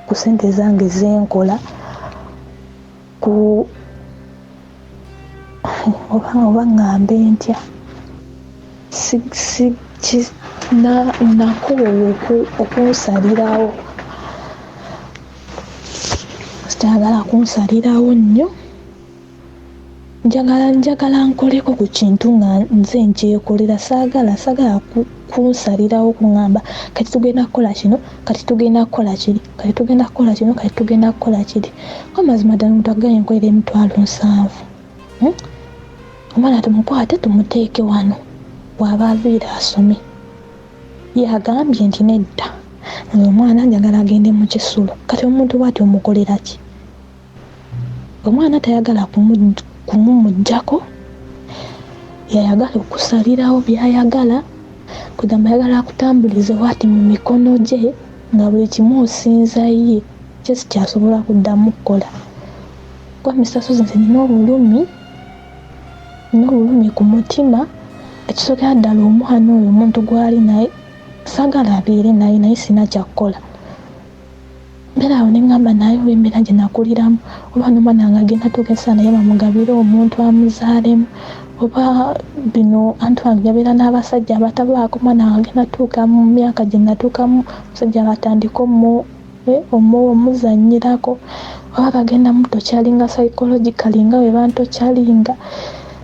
ku ssente zange zenkola, oba ŋŋambe ntya, nakoowa okunsalirawo, sikyagala kunsalirawo nnyo, njagala nkoleko ku kintu nga nze nkyekolera, saagala kunsalirawo kuŋŋamba kati tugenda kukola kino, kati tugenda kukola kiri, kati tugenda kukola kino, kati tugenda kukola kiri. Amazima ddala omuntu agaye nkolera $7,000. Omwana tumukwate tumuteeke wano bw'aba aviire asome. Ye agambye nti nedda, omwana njagala agende mu kisulo. Kati omuntu bw'ati omukolera ki? Omwana tayagala kumumuggyako, yayagala okusalirawo by'ayagala, kugamba ayagala akutambulize bw'ati mu mikono gye nga buli kimu osinza ye, kye sikyasobola kuddamu kukola. Kwa Mr. Sozi nze nina obulumi ku mutima, ekisookera ddala omwana oyo omuntu gw'ali naye saagala abeere naye sina kyakukola. Mbeera awo ne ŋŋamba naye w'embeera gye nakuliramu, oba n'omwana nga agenda tuuka esaana ye bamugabire omuntu amuzaalemu, oba bino anti wange yabeera n'abasajja abatabaako, omwana nga agenda tuuka mu myaka gye natuukamu omusajja batandika omuzannyirako, oba bagenda mutokyalinga psychologically nga bwe bantokyalinga.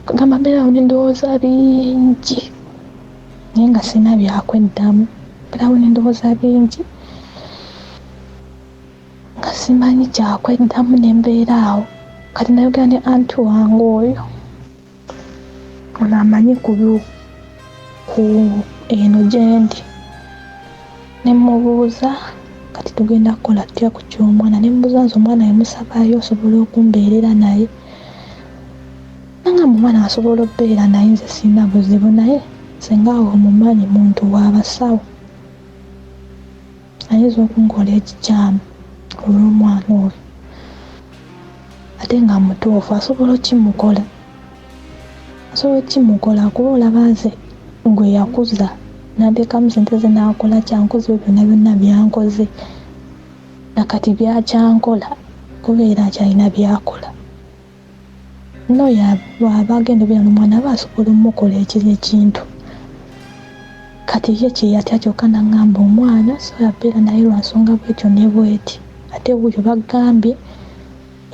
Kugamba mbeera awo n'endowooza bingi naye nga sina byakweddamu, mbeera awo n'endowooza bingi nga simanyi kyakweddamu, n'embeera awo kati nayogera ne anti wange oyo ono amanyi ku eno gyendi, ne mubuuza kati tugenda kukola tutya ku ky'omwana, ne mubuuza nze omwana yamusabayo osobola okumbeerera naye, nangamba omwana asobola okubeera naye nze sina buzibu, naye singa awo omumanyi muntu w'abasawo ayinza okunkola ekikyamu olw'omwana oyo, ate nga mutuufu asobola okimukola, kuba olaba nze gwe yakuza nanteekamu ssente ze n'akola kyankoze byonna byankoze, nakati byakyankola kubeera kyalina byakola. N'oyo bw'aba agenda obeera n'omwana aba asobola omukola ekintu, kati ye kye yatya kyokka naŋŋamba omwana so yabeera naye lwa nsonga bwetyo ne bweti. Ate wuyo bagambye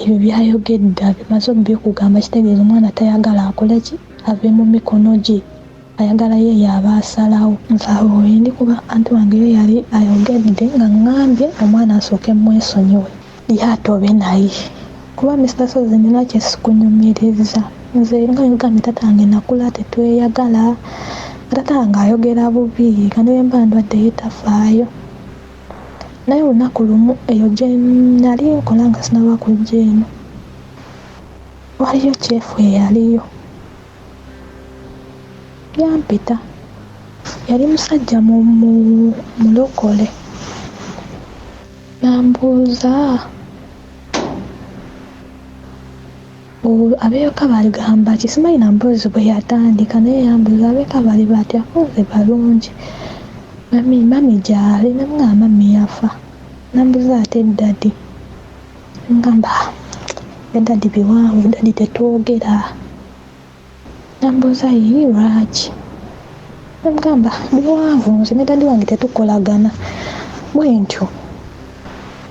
ebyo byayogedde bimaze okubyekugamba, kitegeeza omwana tayagala akole ki, ave mu mikono gye. ayagala ye yaba asalawo nsaawo ndi kuba anti wange yo yali ayogedde nga ŋŋambye omwana asooke mwesonyiwe yatobe naye kuba Mr. Sozi nina kyesikunyumiriza nze nga ngambye tatange nakula tetweyagala tatange ayogera bubi nga ne mba ndwadde yetafaayo naye olunaku lumu eyo gye nali nkola nga sinaba kujja eno waliyo kyefu eyaliyo yampita yali musajja mulokole nambuuza abeeka baligamba kisimanyi namboozi bwe yatandika naye yambuuza abeeka bali batya afunze balungi mami gyali namugamba mami yafa nambuuza ate eddadi ngamba eddadi biwanvu eddadi tetwogera nambuuza yiri lwaki namugamba biwanvu nze ne ddadi wange tetukolagana bwentyo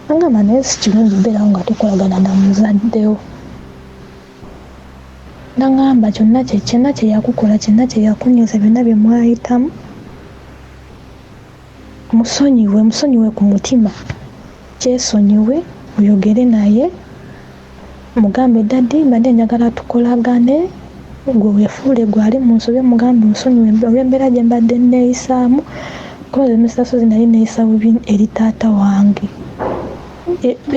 nagamba naye si kirungi beerawo nga tukolagana na muzaddewo nagamba kyonna kye yakukola kyonna kye yakunyiza byonna bye mwayitamu musonyiwe ku mutima kyesonyiwe oyogere naye mugambe ddadi mbadde njagala tukolagane gwe weefuule gwali mu nsobi mugambe musonyiwe olw'embeera gye mbadde neeyisaamu kuba Mr. Sozi nali neeyisa bubi eri taata wange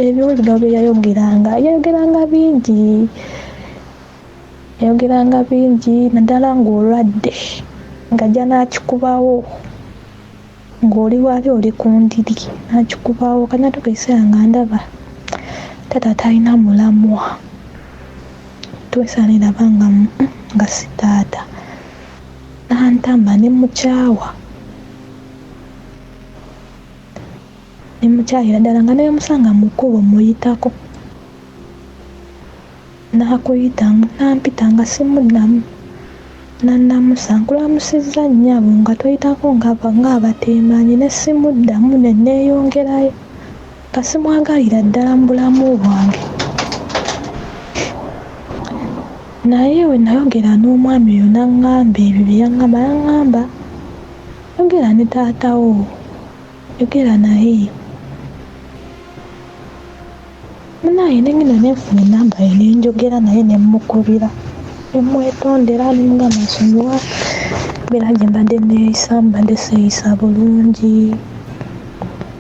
ebyolugabo bye yayogeranga bingi naddala ng'olwadde ng'ajja n'akikubawo ng'oli wali oli ku ndiri n'akikubawo kanyatuka ekiseera nga ndaba taata talina mulamwa twesaniraba nga si taata nantamba nemukyawa nemukyayira ddala nga nemusanga mukkubo muyitako nakuyita nampita nga simuddamu nannamusa nkulamusizza nnyabo nga toyitako ng'abateemanyi ne simuddamu ne neeyongerayo nga simwagalira ddala mu bulamu bwange naye we nayogera n'omwami oyo naŋŋamba ebyo bye yaŋŋamba yogera ne taatawo yogera naye naye nengenda nenfuna enamba ye nenjogera naye nemukubira nemwetondera nemugamba nsonyiwa mbeera gye mbadde neeyisa mbadde seeyisa bulungi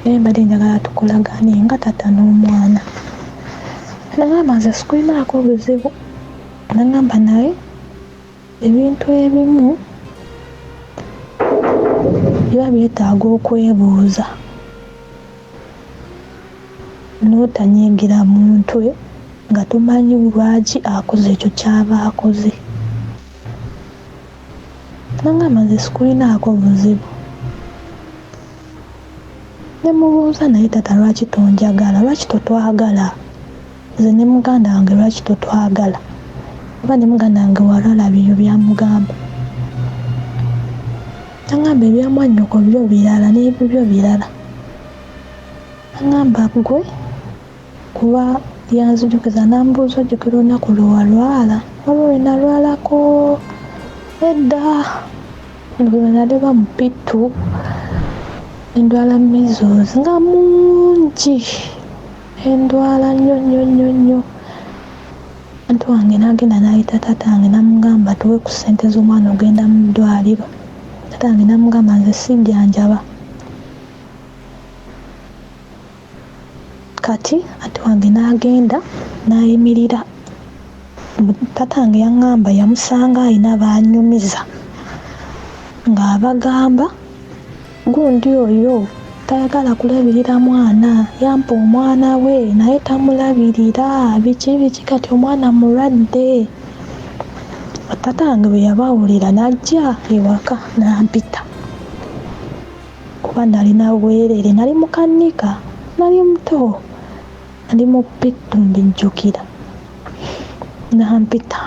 naye mbadde njagala tukolagane nga tata n'omwana nagamba nze sikulinaako buzibu nagamba naye ebintu ebimu biba byetaaga okwebuuza n'otanyiigira muntu nga tomanyi lwaki akoze ekyo kyaba akoze nagamba nze sikulinaako buzibu nemubuuza naye tata lwaki tonjagala lwaki totwagala nze ne muganda wange lwaki totwagala oba ne muganda wange walala byo byamugamba nagamba ebyamwannyoko byo birala n'ebyo byo birala nagamba gwe kuba yanzijukiza nambuuza ojjukira olunaku lwewalwala waliwo lwe nalwalako edda lwe naleba mupitu endwala measles nga mungi endwala nnyo anti wange n'agenda n'ayita tatange namugamba tuwe ku ssente z'omwana ogenda mu ddwaliro tatange namugamba nze sijjanjaba kati ati wange n'agenda n'ayimirira tatange yaŋŋamba yamusanga alina banyumiza ng'abagamba gundi oyo tayagala kulabirira mwana yampa omwana we naye tamulabirira biki kati omwana mulwadde tatange bwe yabawulira n'ajja ewaka n'ampita kuba nalina bwerere nali mukanika nali muto nali mupitu mbijjukira n'ampita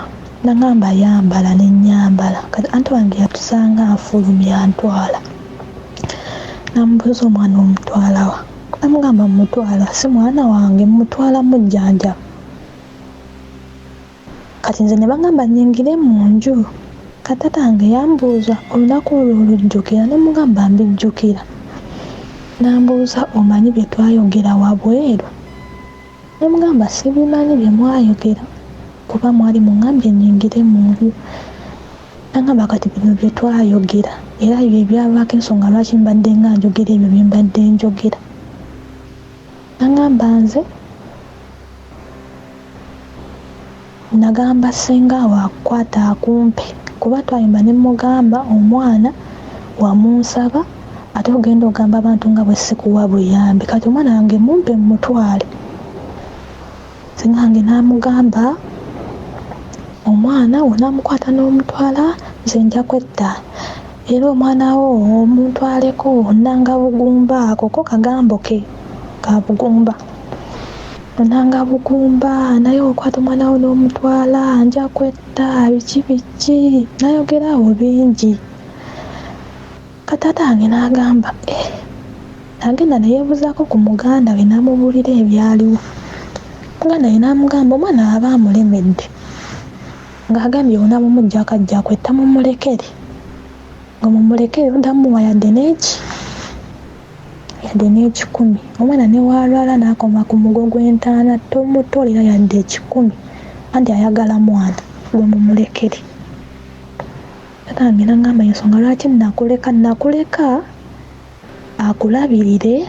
nagamba yambala nenyambala kati anti wange yatusanga afulumya antwala namubuuza omwana omutwalawa namugamba mutwala si mwana wange mutwala mujjanja kati nze ne bagamba nyingire mu nju Katatange yambuuza olunaku olwo olujjukira, ne mugamba mbijjukira. Nambuuza omanyi bye twayogera wabweru? Ne mugamba sibimanyi bye mwayogera kuba mwali mungambye nnyingire mu nju. Nagamba kati bino bye twayogera era bye byavaako ensonga lwaki mbadde nga njogera ebyo bye mbadde njogera. Nagamba nze nagamba ssengawo akukwata akumpe kuba twayimba ne mugamba omwana wamunsaba ate ogenda ogamba abantu nga bwe sikuwa buyambi, kati omwana wange mumpe mumutwale. Ssengange n'amugamba omwana wonaamukwata n'omutwala nze nja kwetta era omwana wo omutwaleko nanga bugumba ako ko kagambo ke ka bugumba. Nanga bugumba naye okwata omwana wo n'omutwala nja kwetta biki nayogerawo bingi. Katatange n'agamba nagenda neyeebuzaako ku muganda we n'amubuulira ebyaliwo. Muganda we n'amugamba omwana aba amulemedde ng'agambye onaamumuggyako ajja kwetta mumulekere nga mumulekere odamuwa yadde n'ekikumi. Omwana ne walwala n'akoma ku mugo gw'entaana tomutolera yadde ekikumi anti ayagala mwana gwe mumulekere. Katange n'agamba ensonga lwaki nakuleka akulabirire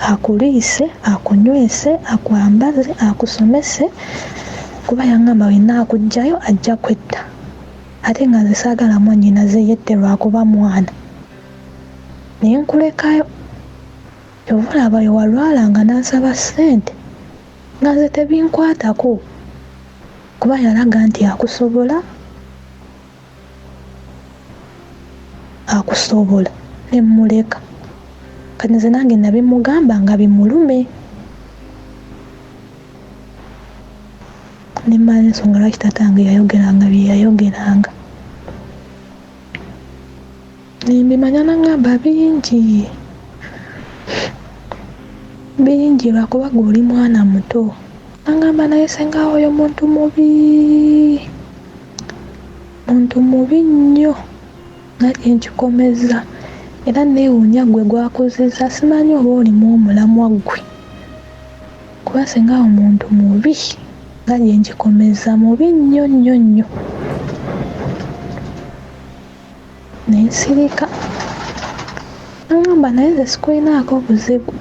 akuliise akunywese akwambaze akusomese kuba yangamba wenna akuggyayo ajja kwetta ate nga nze saagala mwannyinaze yette lwakuba mwana naye nkulekayo kyova olaba we walwala nga nansaba ssente nga nze tebinkwatako kuba yalaga nti akusobola ne mmuleka. Kati nze nange nabimugamba nga bimulume ne mmala ensonga lwaki tatange yayogeranga bye yayogeranga. Mbimanya nagamba bingi lwakuba gwe oli mwana muto. Nagamba naye sengawo oyo muntu mubi nnyo naye nkikomeza era neewuunya gwe gwakuzizza simanyi oba olimu omulamwa ggwe kuba sengawo muntu mubi nga gye nkikomeza mubi nnyo nnyo nnyo. Nensirika nagamba naye nze sikulinaako buzibu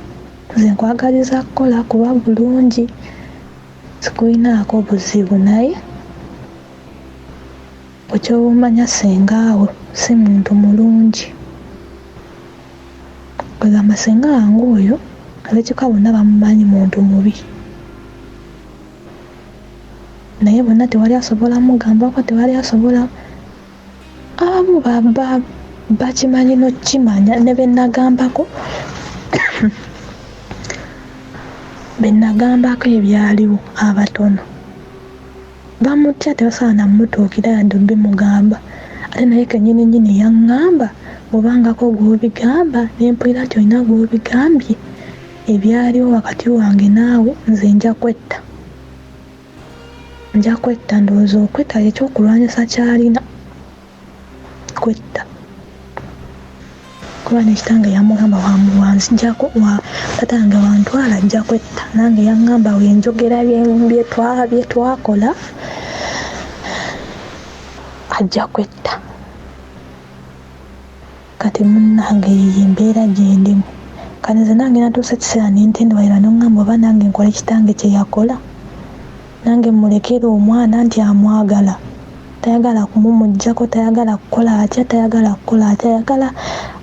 nze nkwagaliza kukola kuba bulungi sikulinaako buzibu naye okyobumanya sengaawo si muntu mulungi. Kwegamba senga wange oyo ab'ekika bonna bamumanyi muntu mubi naye bonna tewali asobola mugambako tewali asobola abamu baba bakimanyi nokimanya ne bennagambako bennagambako ebyaliwo abatono bamutya tebasobola namutuukira yadde bimugamba ate naye kennyini yaŋŋamba bw'obangako gw'obigamba nempulira nti olina gw'obigambye ebyaliwo wakati wange naawe nze nja kwetta ndowooza okwetta ekyokulwanyisa kyalina kwetta kuba nekitange yamugamba wanzijjako tatange wantwala ajja kwetta nange yaŋŋamba wenjogera bye twakola ajja kwetta. Kati munnange yiyo embeera gye ndimu kati nze nange natuusa ekiseera nentendewalira noŋŋamba oba nange nkola ekitange kye yakola nange mulekere omwana nti amwagala tayagala kumumuggyako tayagala kukola atya ayagala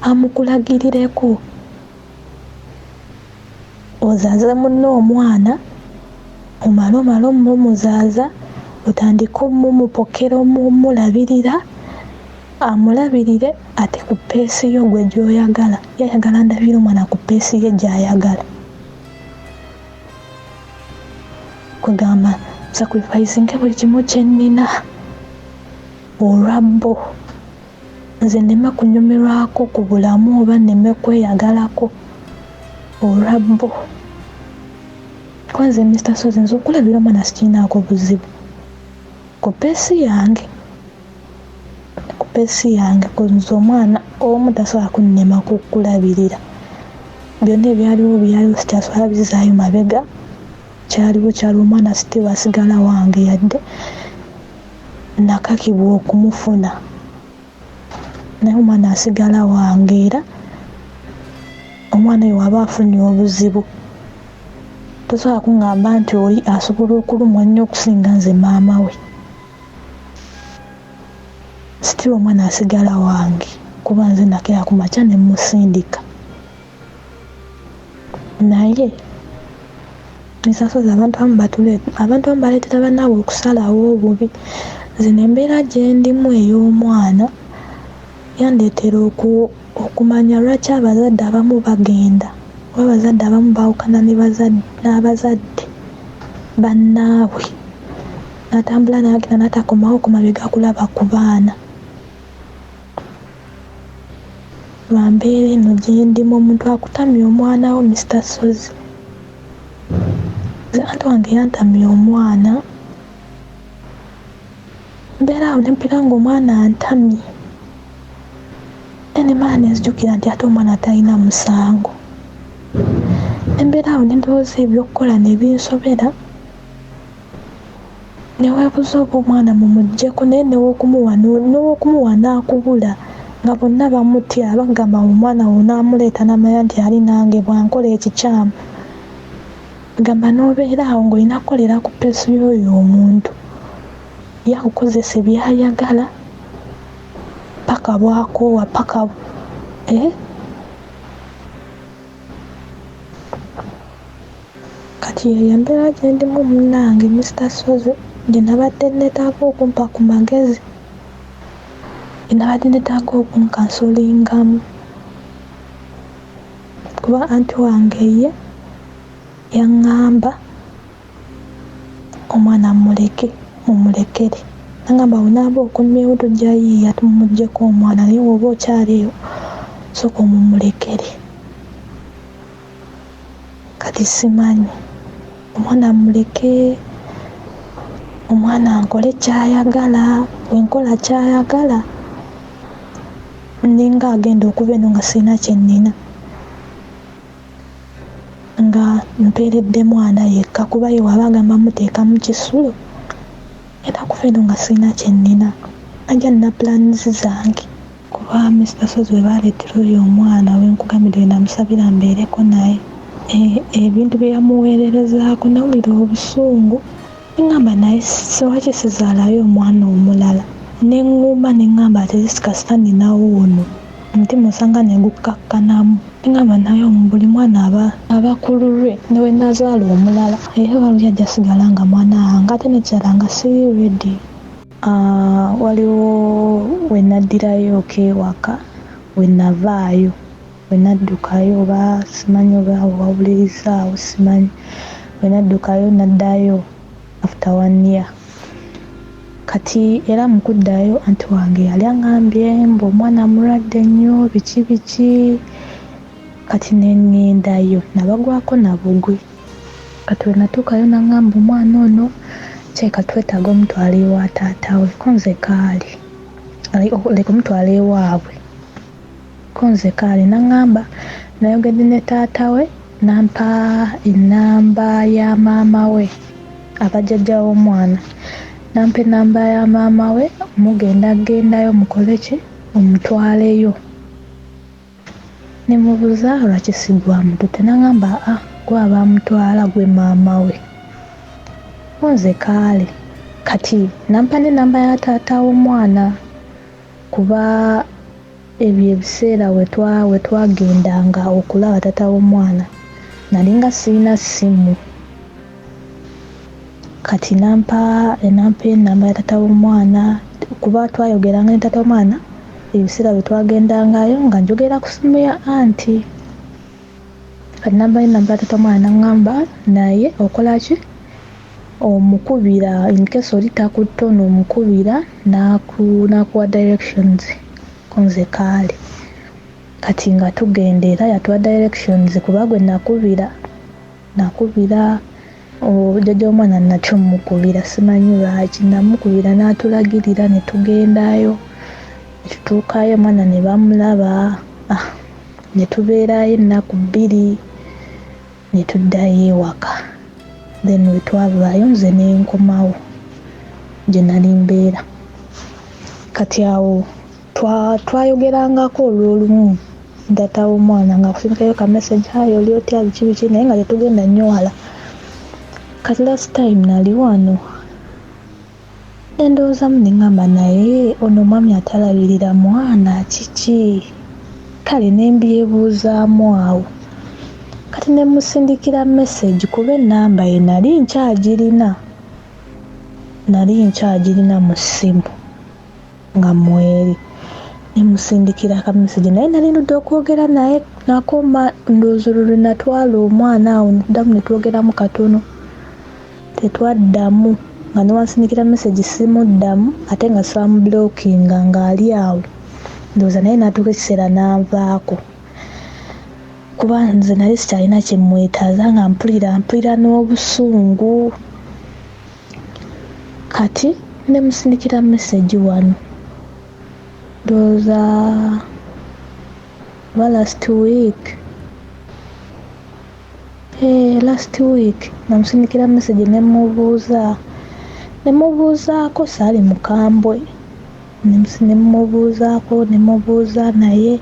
amukulagirireko. Ozaaze munno omwana omale omumuzaaza otandike omumupokera omumulabirira amulabirire ate ku peesi yo gwe gy'oyagala yayagala ndabira omwana ku peesi ye gy'ayagala. Kugamba sacrificing buli kimu kye nnina olwabbo nze nneme kunyumirwako ku bulamu oba nneme kweyagalako olwabbo. Kwanze Mr. Sozi nze okulabira omwana sikirinaako buzibu ku peesi yange space yange kunze omwana omu tasobola kunnema kukulabirira. Byonna ebyaliwo sikyasobola bizaayo mabega. Kyaliwo omwana sitiwa asigala wange yadde nakakibwa okumufuna. Naye omwana asigala wange era omwana oyo waba afunye obuzibu tosobola kuŋŋamba nti oli asobola okulumwa nnyo okusinga nze maama we. Sitira omwana asigala wange kuba nze nakera ku makya ne musindika. Naye Misasozi abantu abamu baleetera bannaabwe okusalawo obubi. Zino embeera gye ndimu ey'omwana yandeetera okumanya lwaki abazadde abamu bagenda oba abazadde abamu baawukana n'abazadde bannaabwe n'atambula n'agenda n'atakomawo ku mabega kulaba ku baana. Lwa mbeera eno gye ndimu omuntu akutamya omwana wo Mr. Sozi. Nze anti wange yantamya omwana mbeera awo ne mpira ng'omwana antamye. Nemala nenzijukira nti ate omwana talina musango. Embeera awo ne ndowooza ebyokukola ne binsobera. Ne weebuuza oba omwana mumuggyeko naye n'ow'okumuwa n'akubula nga bonna bamutya bagamba omwana wo n'amuleeta n'amanya nti ali nange bw'ankola ekikyamu. Gamba n'obeera awo ng'olina kukolera ku peesu y'oyo omuntu. Yakukozesa by'ayagala paka bw'akoowa paka kati yeyo embeera gye ndimu munnange Mr. Sozi. Gye nabadde neetaaga okumpa ku magezi. Gye nabadde neetaaga okunkansolingamu. Kuba anti wange ye yaŋŋamba omwana mumulekere. Nagamba onaaba okumyewo tojja yiiya tumuggyeko omwana naye woba okyaliyo sooka omumulekere. Kati simanyi omwana muleke omwana ankole ky'ayagala bwenkola ky'ayagala ninga agenda okuva eno nga sirina kye nnina nga mpeeredde mwana yekka kuba ye waba agamba muteeka mu kisulo era kuva eno nga sirina kye nnina najja nina plans zange. Kuba Mr. Sozi we baaleetera oyo omwana wenkugambire namusabira mbeereko naye ebintu bye yamuweererezaako nawulira obusungu neŋŋamba naye lwaki sizaalayo omwana omulala. Neŋŋuma neŋŋamba ate sikasita ninawo ono omutima osanga ne gukkakkanamu. Neŋŋamba naye buli mwana abakululwe ne we nazaala omulala era waluli ajja sigala nga mwana wange ate nekirala nga siri ready. Waliwo we naddirayo ewaka we navaayo we naddukayo oba simanyi oba wawulirizaawo simanyi. We naddukayo naddayo after 1 year. Kati era mu kuddayo anti wange yali aŋŋambye mbu omwana mulwadde nnyo biki. Kati ne ŋŋendayo nabagwako nabugwe. Kati we natuukayo naŋŋamba omwana ono kyeka twetaaga omutwala ewa taata we ko nze kaali leka omutwala ewaabwe ko nze kaali. Naŋŋamba nayogedde ne taata we nampa ennamba ya maama we abajjajja w'omwana. Nampa ennamba ya maama we gendayo mukole ki omutwaleyo. Ne mubuuza lwaki sigwa mutute naŋŋamba gwe abamutwala gwe maama we ko nze kaali. Kati nampa n'ennamba ya taata w'omwana kuba ebyo ebiseera we twagendanga okulaba taata w'omwana nalinga sirina ssimu. Kati nampa ennamba ya taata w'omwana kuba twayogeranga ne taata w'omwana ebiseera bwe twagendangayo nga njogera ku ssimu ya anti. Kati ennamba ya taata w'omwana naŋŋamba naye okola ki omukubira in case oli takutte ono omukubira n'akuwa directions ko nze kaali. Kati nga tugenda era yatuwa directions kuba gwe nakubira jjajja w'omwana nakyo mukubira simanyi lwaki namukubira n'atulagirira ne tugendayo tutuukayo omwana ne bamulaba ne tubeerayo ennaku 2 ne tuddayo ewaka then we twavaayo nze ne nkomawo gye nali mbeera. Kati awo twayogerangako olw'olumu ntata w'omwana nga kusindikayo ka message hayo oli otya biki naye nga tetugenda nnyo wala. Kati last time nali wano endowoozamu ne ngamba naye ono omwami atalabirira mwana kiki, kale ne mbyebuuzaamu awo. Kati ne musindikira message kuba ennamba ye nali nkyagirina mu ssimu nga mweri. Ne musindikira ka message naye nali ndudde okwogera naye nakoma ndowooza lwe natwala omwana awo neddamu ne twogeramu katono. Tetwaddamu nga newansindikira message simuddamu ate nga samublockinga ng'ali awo. Ndowooza naye natuuka ekiseera n'anvaako. Kuba nze nali sikyalina kye mwetaaza nga mpulira n'obusungu. Kati ne musindikira message wano. Ndowooza last week namusindikira message nemubuuzaako saali mukambwe nemubuuza naye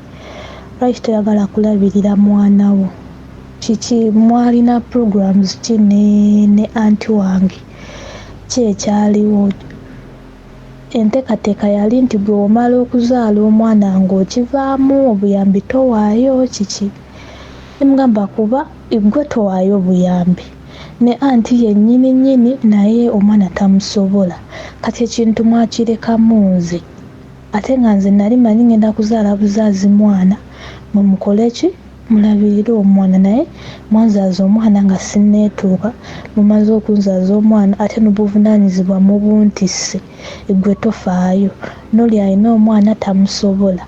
lwaki toyagala kulabirira mwana wo, kiki mwalina programs ki ne anti wange ki ekyaliwo. Enteekateeka yali nti gwe omala okuzaala omwana ng'okivaamu obuyambi towaayo kiki. Nemugamba kuba gwe towaayo obuyambi ne anti yennyini naye omwana tamusobola, kati ekintu mwakirekamu nze ate nga nze nali manyi ngenda kuzaala buzaazi mwana, mwe mukole ki mulabirire omwana naye mwanzaaza omwana nga sinneetuuka, mumaze okunzaaza omwana ate n'obuvunaanyizibwa mubuntisse, gwe tofaayo n'oli alina omwana tamusobola.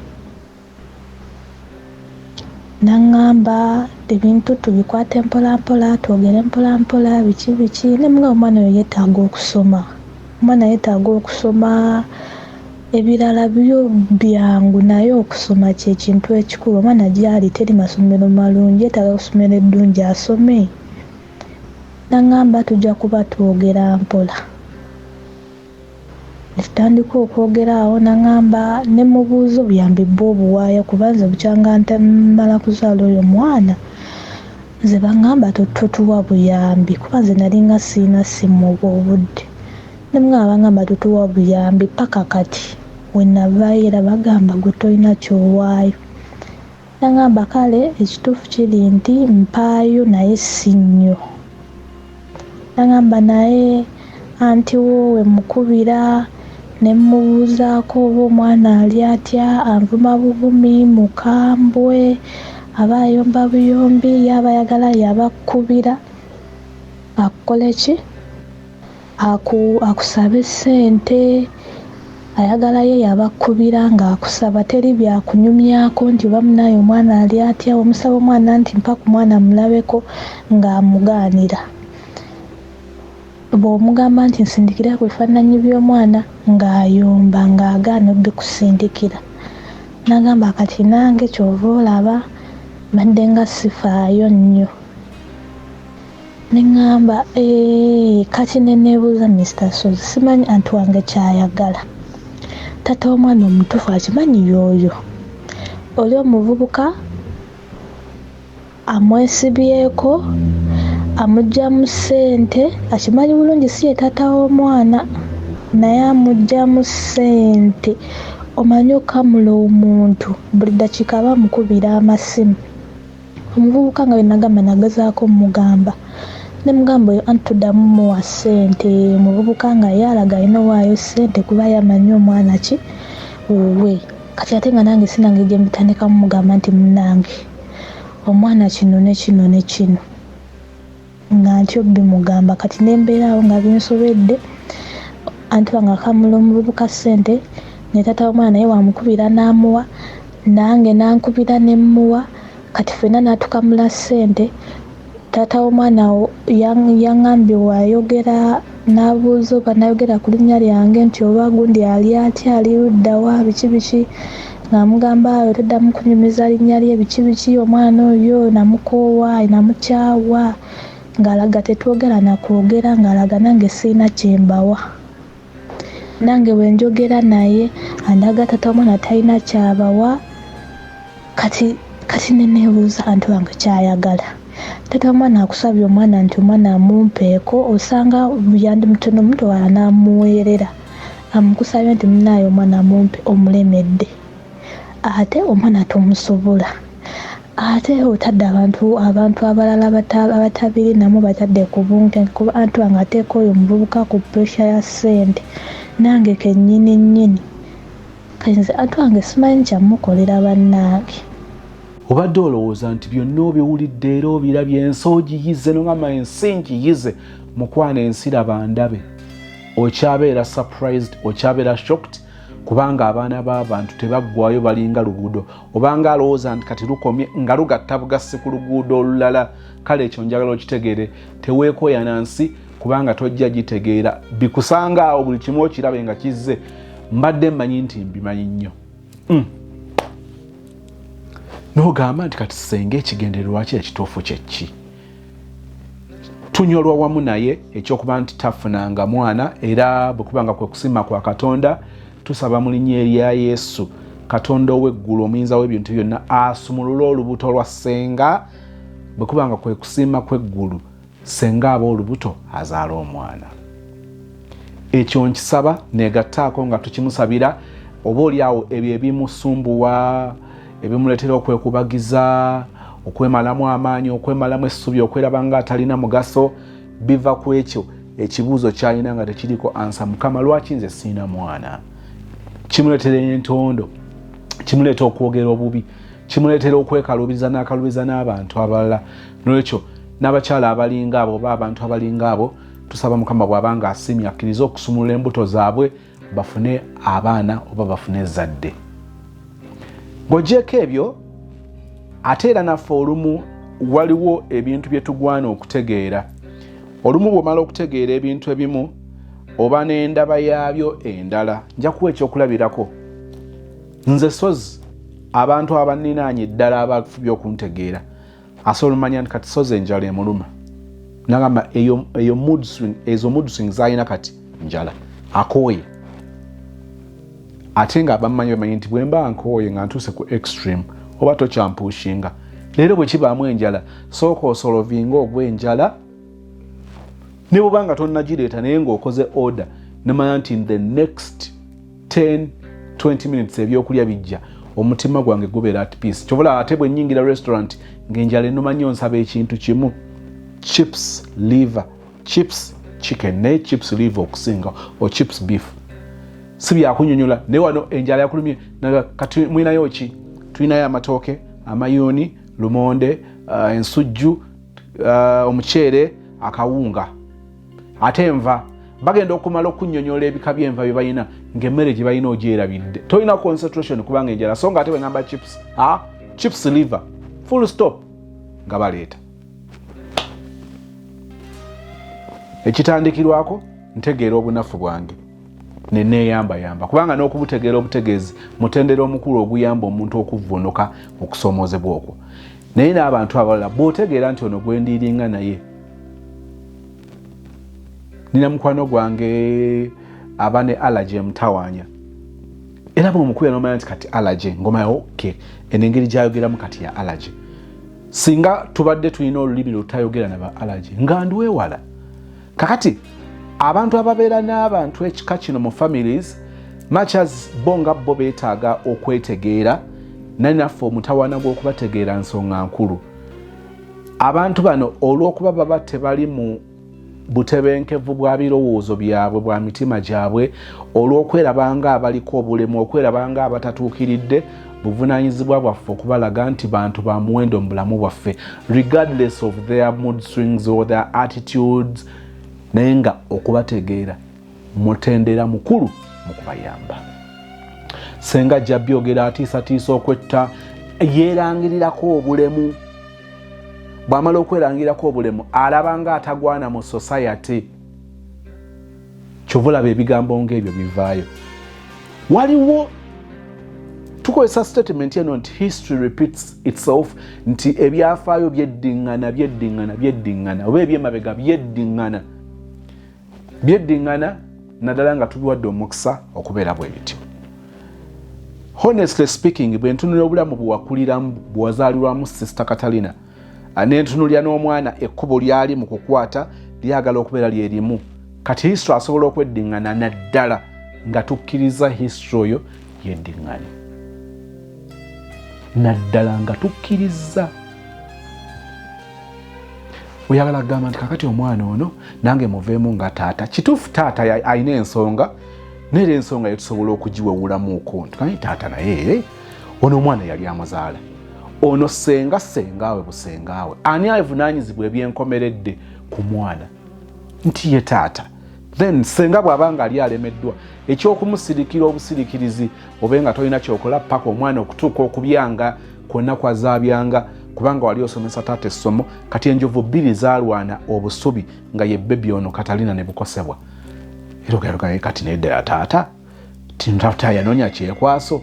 Naŋŋamba ebintu tubikwate mpolampola, twogere mpolampola biki nemugamba omwana oyo yeetaaga okusoma, ebirala byo byangu naye okusoma kye kintu ekikulu. Omwana gyali teri masomero malungi, yeetaaga kusomero eddungi asome. Naŋŋamba tujja kuba twogera mpola. Netutandika okwogera awo naŋŋamba ne mubuuza obuyambi bwe obuwaayo kuba nze bukyanga ntamala kuzaala oyo mwana nze baŋŋamba totuwa buyambi kuba nze nali nga siina ssimu obwo obudde. Nemugamba baŋŋamba totuwa buyambi paka kati we navaayo era bagamba gwe tolina kyowaayo. Naŋŋamba kale ekituufu kiri nti mpaayo naye si nnyo. Naŋŋamba naye anti woowe mukubira ne mubuuzaako oba omwana ali atya, anvuma buvumi, mukambwe, aba ayomba buyombi, yaba ayagala yabakubira akukole ki akusabe ssente, ayagala ye yabakubira ng'akusaba, teri byakunyumyako nti oba munaye omwana ali atya, omusaba omwana nti mpa ku mwana mulabeko ng'amugaanira. Bw'omugamba nti nsindikira ku bifaananyi by'omwana ng'ayomba ng'agaana obbikusindikira. Nagamba kati nange kyova olaba mbadde nga sifaayo nnyo. Neŋŋamba kati neneebuuza Mr. Sozi simanyi anti wange kyayagala. Tata w'omwana omutuufu akimanyi y'oyo. Oli omuvubuka amwesibyeko amuggyamu ssente, akimanyi bulungi si ye tata w'omwana naye amuggyamu ssente. Omanyi okamula omuntu buli ddakiika bamukubira amasimu. Omuvubuka nga byenagamba nagezaako omugamba nemugamba oyo anti tuddamu muwa ssente. Omuvubuka nga ye alaga alina owaayo ssente kuba yamanyi omwana ki wuwe. Kati ate nga nange sinange gye mbitandikamu mugamba nti munnange omwana kino ne kino ne kino nga ntyo bimugamba. Kati nembeeraawo nga binsobedde anti wange akamula omuvubuka ssente ne tata w'omwana naye wamukubira n'amuwa, nange nankubira ne mmuwa. Kati ffenna n'atukamula ssente. Tata w'omwana yaŋŋambye wayogera n'abuuza oba nayogera ku linnya lyange nti oba gundi ali atya ali ludda wa biki ng'amugamba ayo toddamu kunyumiza linnya lye biki omwana oyo namukoowa namukyawa ng'alaga tetwogera nakwogera ng'alaga nange siina kyembawa nange bwe njogera naye andaga tata omwana talina kyabawa kati neneebuuza anti wange kyayagala tata omwana akusabye omwana nti omwana amumpeeko osanga yandi mutono muto wala n'amuweerera amukusabye nti munaayo omwana amumpe omulemedde ate omwana tomusobola ate otadde abantu abalala abatabiri namu batadde ku bunke kuba anti wange ateeka oyo omuvubuka ku pressure ya ssente nange kennyini kenze anti wange simanyi kyamukolera bannange. Obadde olowooza nti byonna obiwulidde era obirabye ensi ogiyize nogamba ensi ngiyize mukwana ensi laba ndabe okyabeera surprised okyabeera shocked kubanga abaana b'abantu tebaggwayo balinga luguudo obanga alowooza nti kati lukomye nga lugatta bugassi ku luguudo olulala kale ekyo njagala okitegeere teweekooya nansi kubanga tojja gitegeera bikusanga awo buli kimu okirabe nga kizze mbadde mmanyi nti mbimanyi nnyo n'ogamba nti kati senga ekigendererwa ki ekituufu kyeki tunyolwa wamu naye ekyokuba nti tafunanga mwana era bwe kubanga kwe kusima kwa Katonda tusaba mu linnya erya Yesu Katonda ow'eggulu omuyinza w'ebintu byonna asumulule olubuto lwa senga bwe kubanga kwe kusima kw'eggulu senga aba olubuto azaala omwana ekyo nkisaba negattaako nga tukimusabira oba oliawo ebyo ebimusumbuwa ebimuleetera okwekubagiza okwemalamu amaanyi okwemalamu essubi okweraba nga atalina mugaso biva ku ekyo ekibuuzo kyalina nga tekiriko ansa Mukama lwaki nze siina mwana kimuleetera entondo kimuleeta okwogera obubi kimuleetera okwekalubiza n'akalubiza n'abantu abalala n'ekyo n'abakyala abalinga abo oba abantu abalinga abo tusaba Mukama bw'abanga asiimye akkiriza okusumulula embuto zaabwe bafune abaana oba bafune ezzadde ng'oggyeko ebyo ate era naffe olumu waliwo ebintu bye tugwana okutegeera olumu bw'omala okutegeera ebintu ebimu oba n'endaba yaabyo endala nja kuwa ekyokulabirako nze sozi abantu abaninaanye eddala abafubye okuntegeera asobola omanya nti kati sozi enjala emuluma nagamba eyo mood swing ezo mood swing zalina kati njala akooye ate nga abamanyi bamanyi nti bwe mba nkooye nga ntuuse ku extreme oba tokyampuushinga leero bwe kibaamu enjala sooka osolovinga ogw'enjala ne bw'oba nga tonnagireeta naye ng'okoze order nemanya nti in the next 10-20 minutes ebyokulya bijja omutima gwange gubeera at peace kyobula ate bwe nnyingira restaurant ng'enjala ennuma nnyo nsaba ekintu kimu chips liver chips chicken naye chips liver okusinga o chips beef si byakunyonyola naye wano enjala yakulumye kati mwinayo ki tulinayo amatooke amayuuni lumonde ensujju omuceere akawunga ate enva bagenda okumala okunyonyola ebika by'enva bye balina ng'emmere gye balina ogyerabidde tolina concentration kubanga enjala so nga ate bwe ngamba chips liver full stop nga baleeta ekitandikirwako ntegeera obunafu bwange neneeyambayamba kubanga n'okubutegeera obutegeezi mutendera omukulu oguyamba omuntu okuvvuunuka okusomoozebwa okwo naye n'abantu abalala bw'otegeera nti ono gwendiiringa naye nina mukwano gwange aba ne allergy emutawaanya era bw'omukubira n'omanya nti kati allergy ng'omanya okay eno engeri gy'ayogeramu kati ya allergy singa tubadde tulina olulimi lutayogera naba allergy nga ndiwewala kakati abantu ababeera n'abantu ekika kino mu families much as bo nga bo beetaaga okwetegeera naye naffe omutawaana gw'okubategeera nsonga nkulu abantu bano olw'okuba baba tebali mu butebenkevu bwa birowoozo byabwe bwa mitima gyabwe olw'okweraba nga abaliko obulemu okweraba nga abatatuukiridde buvunaanyizibwa bwaffe okubalaga nti bantu ba muwendo mu bulamu bwaffe regardless of their mood swings or their attitudes naye nga okubategeera mutendera mukulu mu kubayamba senga ajja byogera atiisatiisa okwetta yeerangirirako obulemu bw'amala okwerangirako obulemu alaba nga atagwana mu society kyovulaba ebigambo ng'ebyo bivaayo. Waliwo tukozesa statement eno nti history repeats itself, nti ebyafaayo byeddiŋŋana oba ebyemabega byeddiŋŋana naddala nga tubiwadde omukisa okubeera bwe bityo. Honestly speaking, bwe ntunulira obulamu bwe wakuliramu bwe wazaalirwamu Sister Katalina ne ntunulira n'omwana ekkubo lyali mu kukwata lyagala okubeera lyerimu, kati history asobola okweddiŋŋana naddala nga tukkiriza history oyo yeddiŋŋane. Naddala nga tukkiriza. Oyagala kugamba nti kakati omwana ono nange muveemu nga taata. Kituufu taata alina ensonga, naye ensonga yetusobola okugiwewulamuuko nti kani taata naye ono omwana yali amuzaala. Ono sengaawe busengaawe. Ani avunaanyizibwa ebyenkomeredde ku mwana? Nti ye taata. Then senga bw'abanga ali alemeddwa ekyokumusirikira obusirikirizi obe nga tolina kyokola paka omwana okutuuka okubyanga kwonna kwazaabyanga kubanga wali osomesa taata essomo, kati enjovu bbiri zaalwana obusubi nga ye bbebi ono Katalina ne bukosebwa. Era ogaluka kati neddala taata tintafuta yanoonya kyekwaso.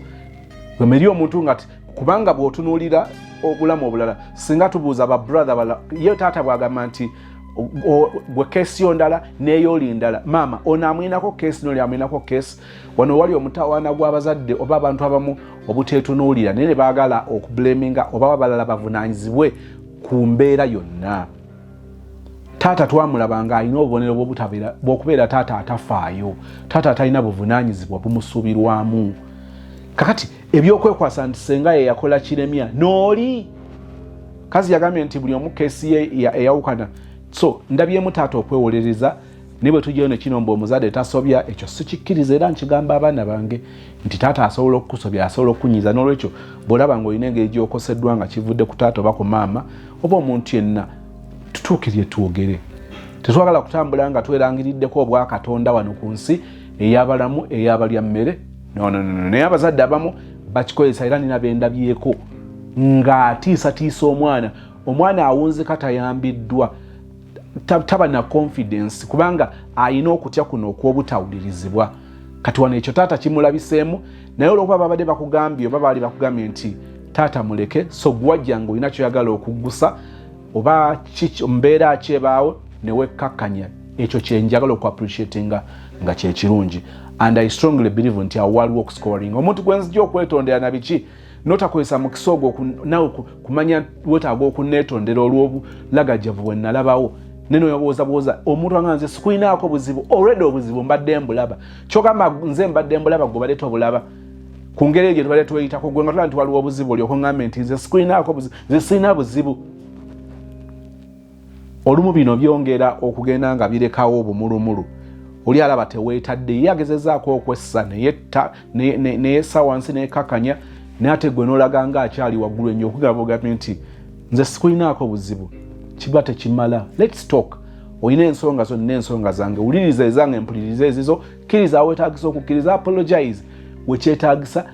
Wemeri omuntu nga kubanga bw'otunuulira obulamu obulala singa tubuuza babrother bala ye taata bw'agamba nti bwe keesi yo ndala n'ey'oli ndala, maama ono amwinako keesi n'oli amwinako keesi. Wano wali omutawaana gw'abazadde oba abantu abamu obuteetunuulira naye ne baagala okublaminga oba abalala bavunaanyizibwe ku mbeera yonna. Taata twamulabanga alina obubonero bw'okubeera taata atafaayo, taata atalina buvunaanyizibwa bumusuubirwamu. Kakati ebyokwekwasa nti senga ye yakola kiremya n'oli kazi yagambye nti buli omu keesi ye eyawukana. So ndabyemu taata okwewolereza ne bwe tujjayo ne kino mbu omuzadde tasobya, ekyo sikikkiriza era nkigamba abaana bange nti taata asobola okukusobya, asobola okunyiza. N'olwekyo bw'olaba ng'olina engeri gy'okoseddwa nga kivudde ku taata oba ku maama oba omuntu yenna, tutuukirye twogere. Tetwagala kutambula nga twerangiriddeko obwa Katonda wano ku nsi ey'abalamu ey'abalya mmere. No. Naye abazadde abamu bakikozesa era nina bendabyeko ng'atiisatiisa omwana awunzika tayambiddwa, taba na confidence kubanga alina okutya kuno okw'obutawulirizibwa. Kati wano ekyo taata kimulabiseemu, naye olwokuba babadde bakugambye oba baali bakugambye nti taata muleke, so gwajja ng'olina kyoyagala okuggusa oba mbeera ki ebaawo ne wekkakkanya, ekyo kyenjagala okuappreciatinga nga kyekirungi. And I strongly believe nti awo waliwo okuscoring. Omuntu gwenzijja okwetondera na biki notakozesa mukisa ogwo nawe kumanya wetaaga okuneetondera olw'obulagajavu bwe nalabawo. Neno yobooza omuntu anga nze sikulinaako buzibu, already obuzibu mbadde mbulaba. Kyogamba nze mbadde mbulaba gwe badde tobulaba. Ku ngeri egyo tubadde tweyitako gwe nga tulaba nti waliwo obuzibu olyoko ngambe nti nze sikulinaako buzibu, nze sirina buzibu. Olumu bino byongera okugenda nga birekawo obumulumulu. Oli alaba teweetadde, ye agezezaako okwessa neyessa wansi neekakanya, naye ate gwe n'olaga ng'akyali waggulu ennyo okugamba ogambe nti nze sikulinaako buzibu. Kiba tekimala. Let's talk. Olina ensonga zo nina ensonga zange, wuliriza ezange mpuliriza ezizo, kkiriza aweetaagisa okukkiriza, apologize wekyetaagisa,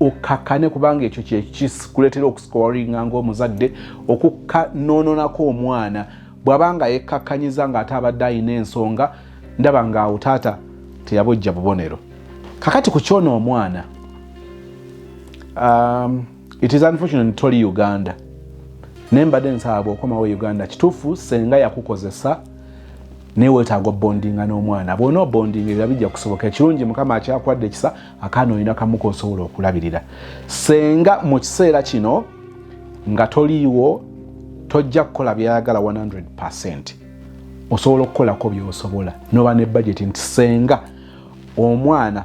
okakkane kubanga ekyo kyekikuleetera okuscoringa ng'omuzadde okukanoononako omwana bw'abanga yekkakkanyiza ng'ate abadde alina ensonga. Ndaba ng'awo taata teyabojja bubonero. Kakati ku kyona omwana, it is unfortunate toli Uganda. Naye mbadde nsaba bw'okomawo Uganda kituufu senga yakukozesa naye weetaaga bondinga n'omwana. Bw'ona bondinga ebyo bijja kusoboka. Ekirungi Mukama akyakwadde ekisa akaana olina kamu k'osobola okulabirira. Senga mu kiseera kino nga toliiwo tojja kukola byayagala 100%. Osobola okukolako by'osobola n'oba ne budget nti senga omwana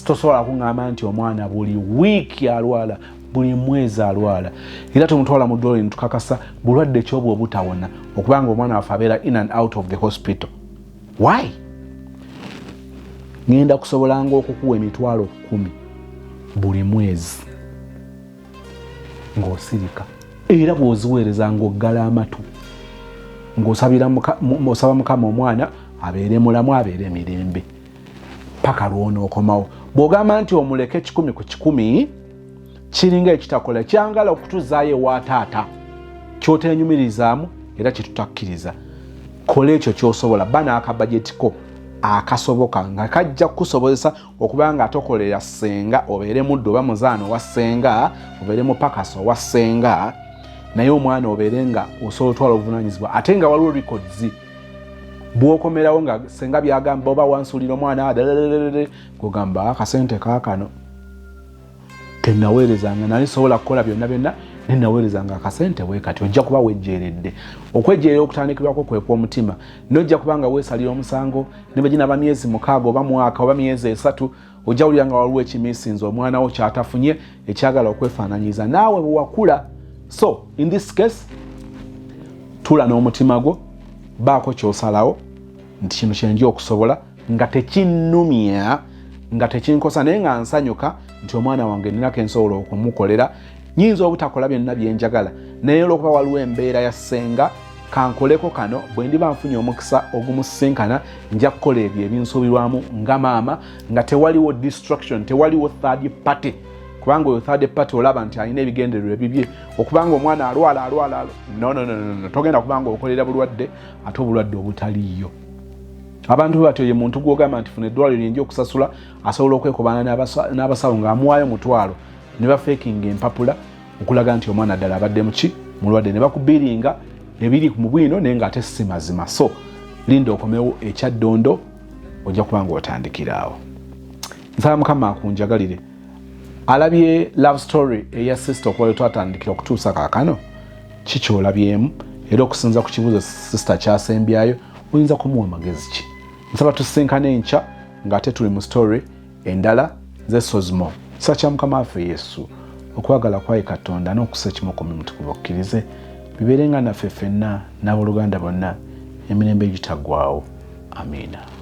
tosobola kuŋŋamba nti omwana buli wiiki alwala, buli mwezi alwala, era tumutwala mu ddwaliro ne tukakasa bulwadde ky'obwa obutawona okubanga omwana waffe abeera in and out of the hospital. Why? Ngenda kusobolanga okukuwa emitwalo 10 buli mwezi ng'osirika, era bw'oziweereza ng'oggala amatu ng'osaba Mukama omwana abeere mulamu, abeere mirembe paka lw'onookomawo. Bw'ogamba nti omuleke 10 ku 10 kiringa ekitakola kyangala okutuzaayo ewa taata ky'oteenyumirizaamu era kye tutakkiriza. Kola ekyo ky'osobola, bba n'akabajeti ko akasoboka nga kajja kukusobozesa okuba nga tokolera ssenga obeere muddu oba muzaano wa ssenga obeere mupakasi owa ssenga naye omwana obeere nga osobola otwala obuvunaanyizibwa ate nga waliwo records bw'okomerawo nga ssenga byagamba oba wansuulira omwana kugamba akasente kaakano kenaweerezanga nali sobola kukola byonna nenaweerezanga akasente bwe kati ojja kuba wejjeeredde. Okwejjeerera okutandikirwako kwekwa omutima nojja kubanga weesalira omusango ne bagina ba myezi 6 oba mwaka oba myezi 3 ojja wulira nga waliwo ekimiisinzo omwana wo kyatafunye ekyagala okwefaananyiza naawe bwe wakula. So in this case tula n'omutima gwo baako kyosalawo nti kino kyenja okusobola nga tekinnumya nga tekinkosa naye nga nsanyuka nti omwana wange ninako ensobola okumukolera. Nyinza obutakola byonna byenjagala naye olwokuba waliwo embeera ya ssenga kankoleko kano bwe ndiba nfunye omukisa ogumusinkana nja kukola ebyo ebinsuubirwamu nga maama nga tewaliwo distraction, tewaliwo third party. Kubanga oyo third party olaba nti alina ebigendererwa ebibye okubanga omwana alwala no togenda kubanga okolera bulwadde ate obulwadde obutaliiyo. Abantu batyo ye muntu gwogamba nti funa eddwaliro lyinja okusasula asobola okwekobana n'abasawo ng'amuwaayo mutwalo ne bafeekinga empapula okulaga nti omwana ddala abadde muki mulwadde ne bakubiringa ebiri mu bwino naye ng'ate si mazima. So linda okomewo ekyaddondo ojja kubanga otandikiraawo. Nsaba Mukama akunjagalire. Alabye love story eya sister okuba twatandikira okutuusa kaakano kiki olabyemu era okusinza ku kibuuzo sister kyasembyayo oyinza kumuwa magezi ki? Nsaba tusinkane enkya ng'ate tuli mu story endala z'Esozmo. Kisa kya Mukama waffe Yesu okwagala kwaye Katonda n'okusa ekimu ku mutukuvu okkirize bibeerenga naffe ffenna n'abooluganda bonna emirembe egitaggwaawo. Amiina.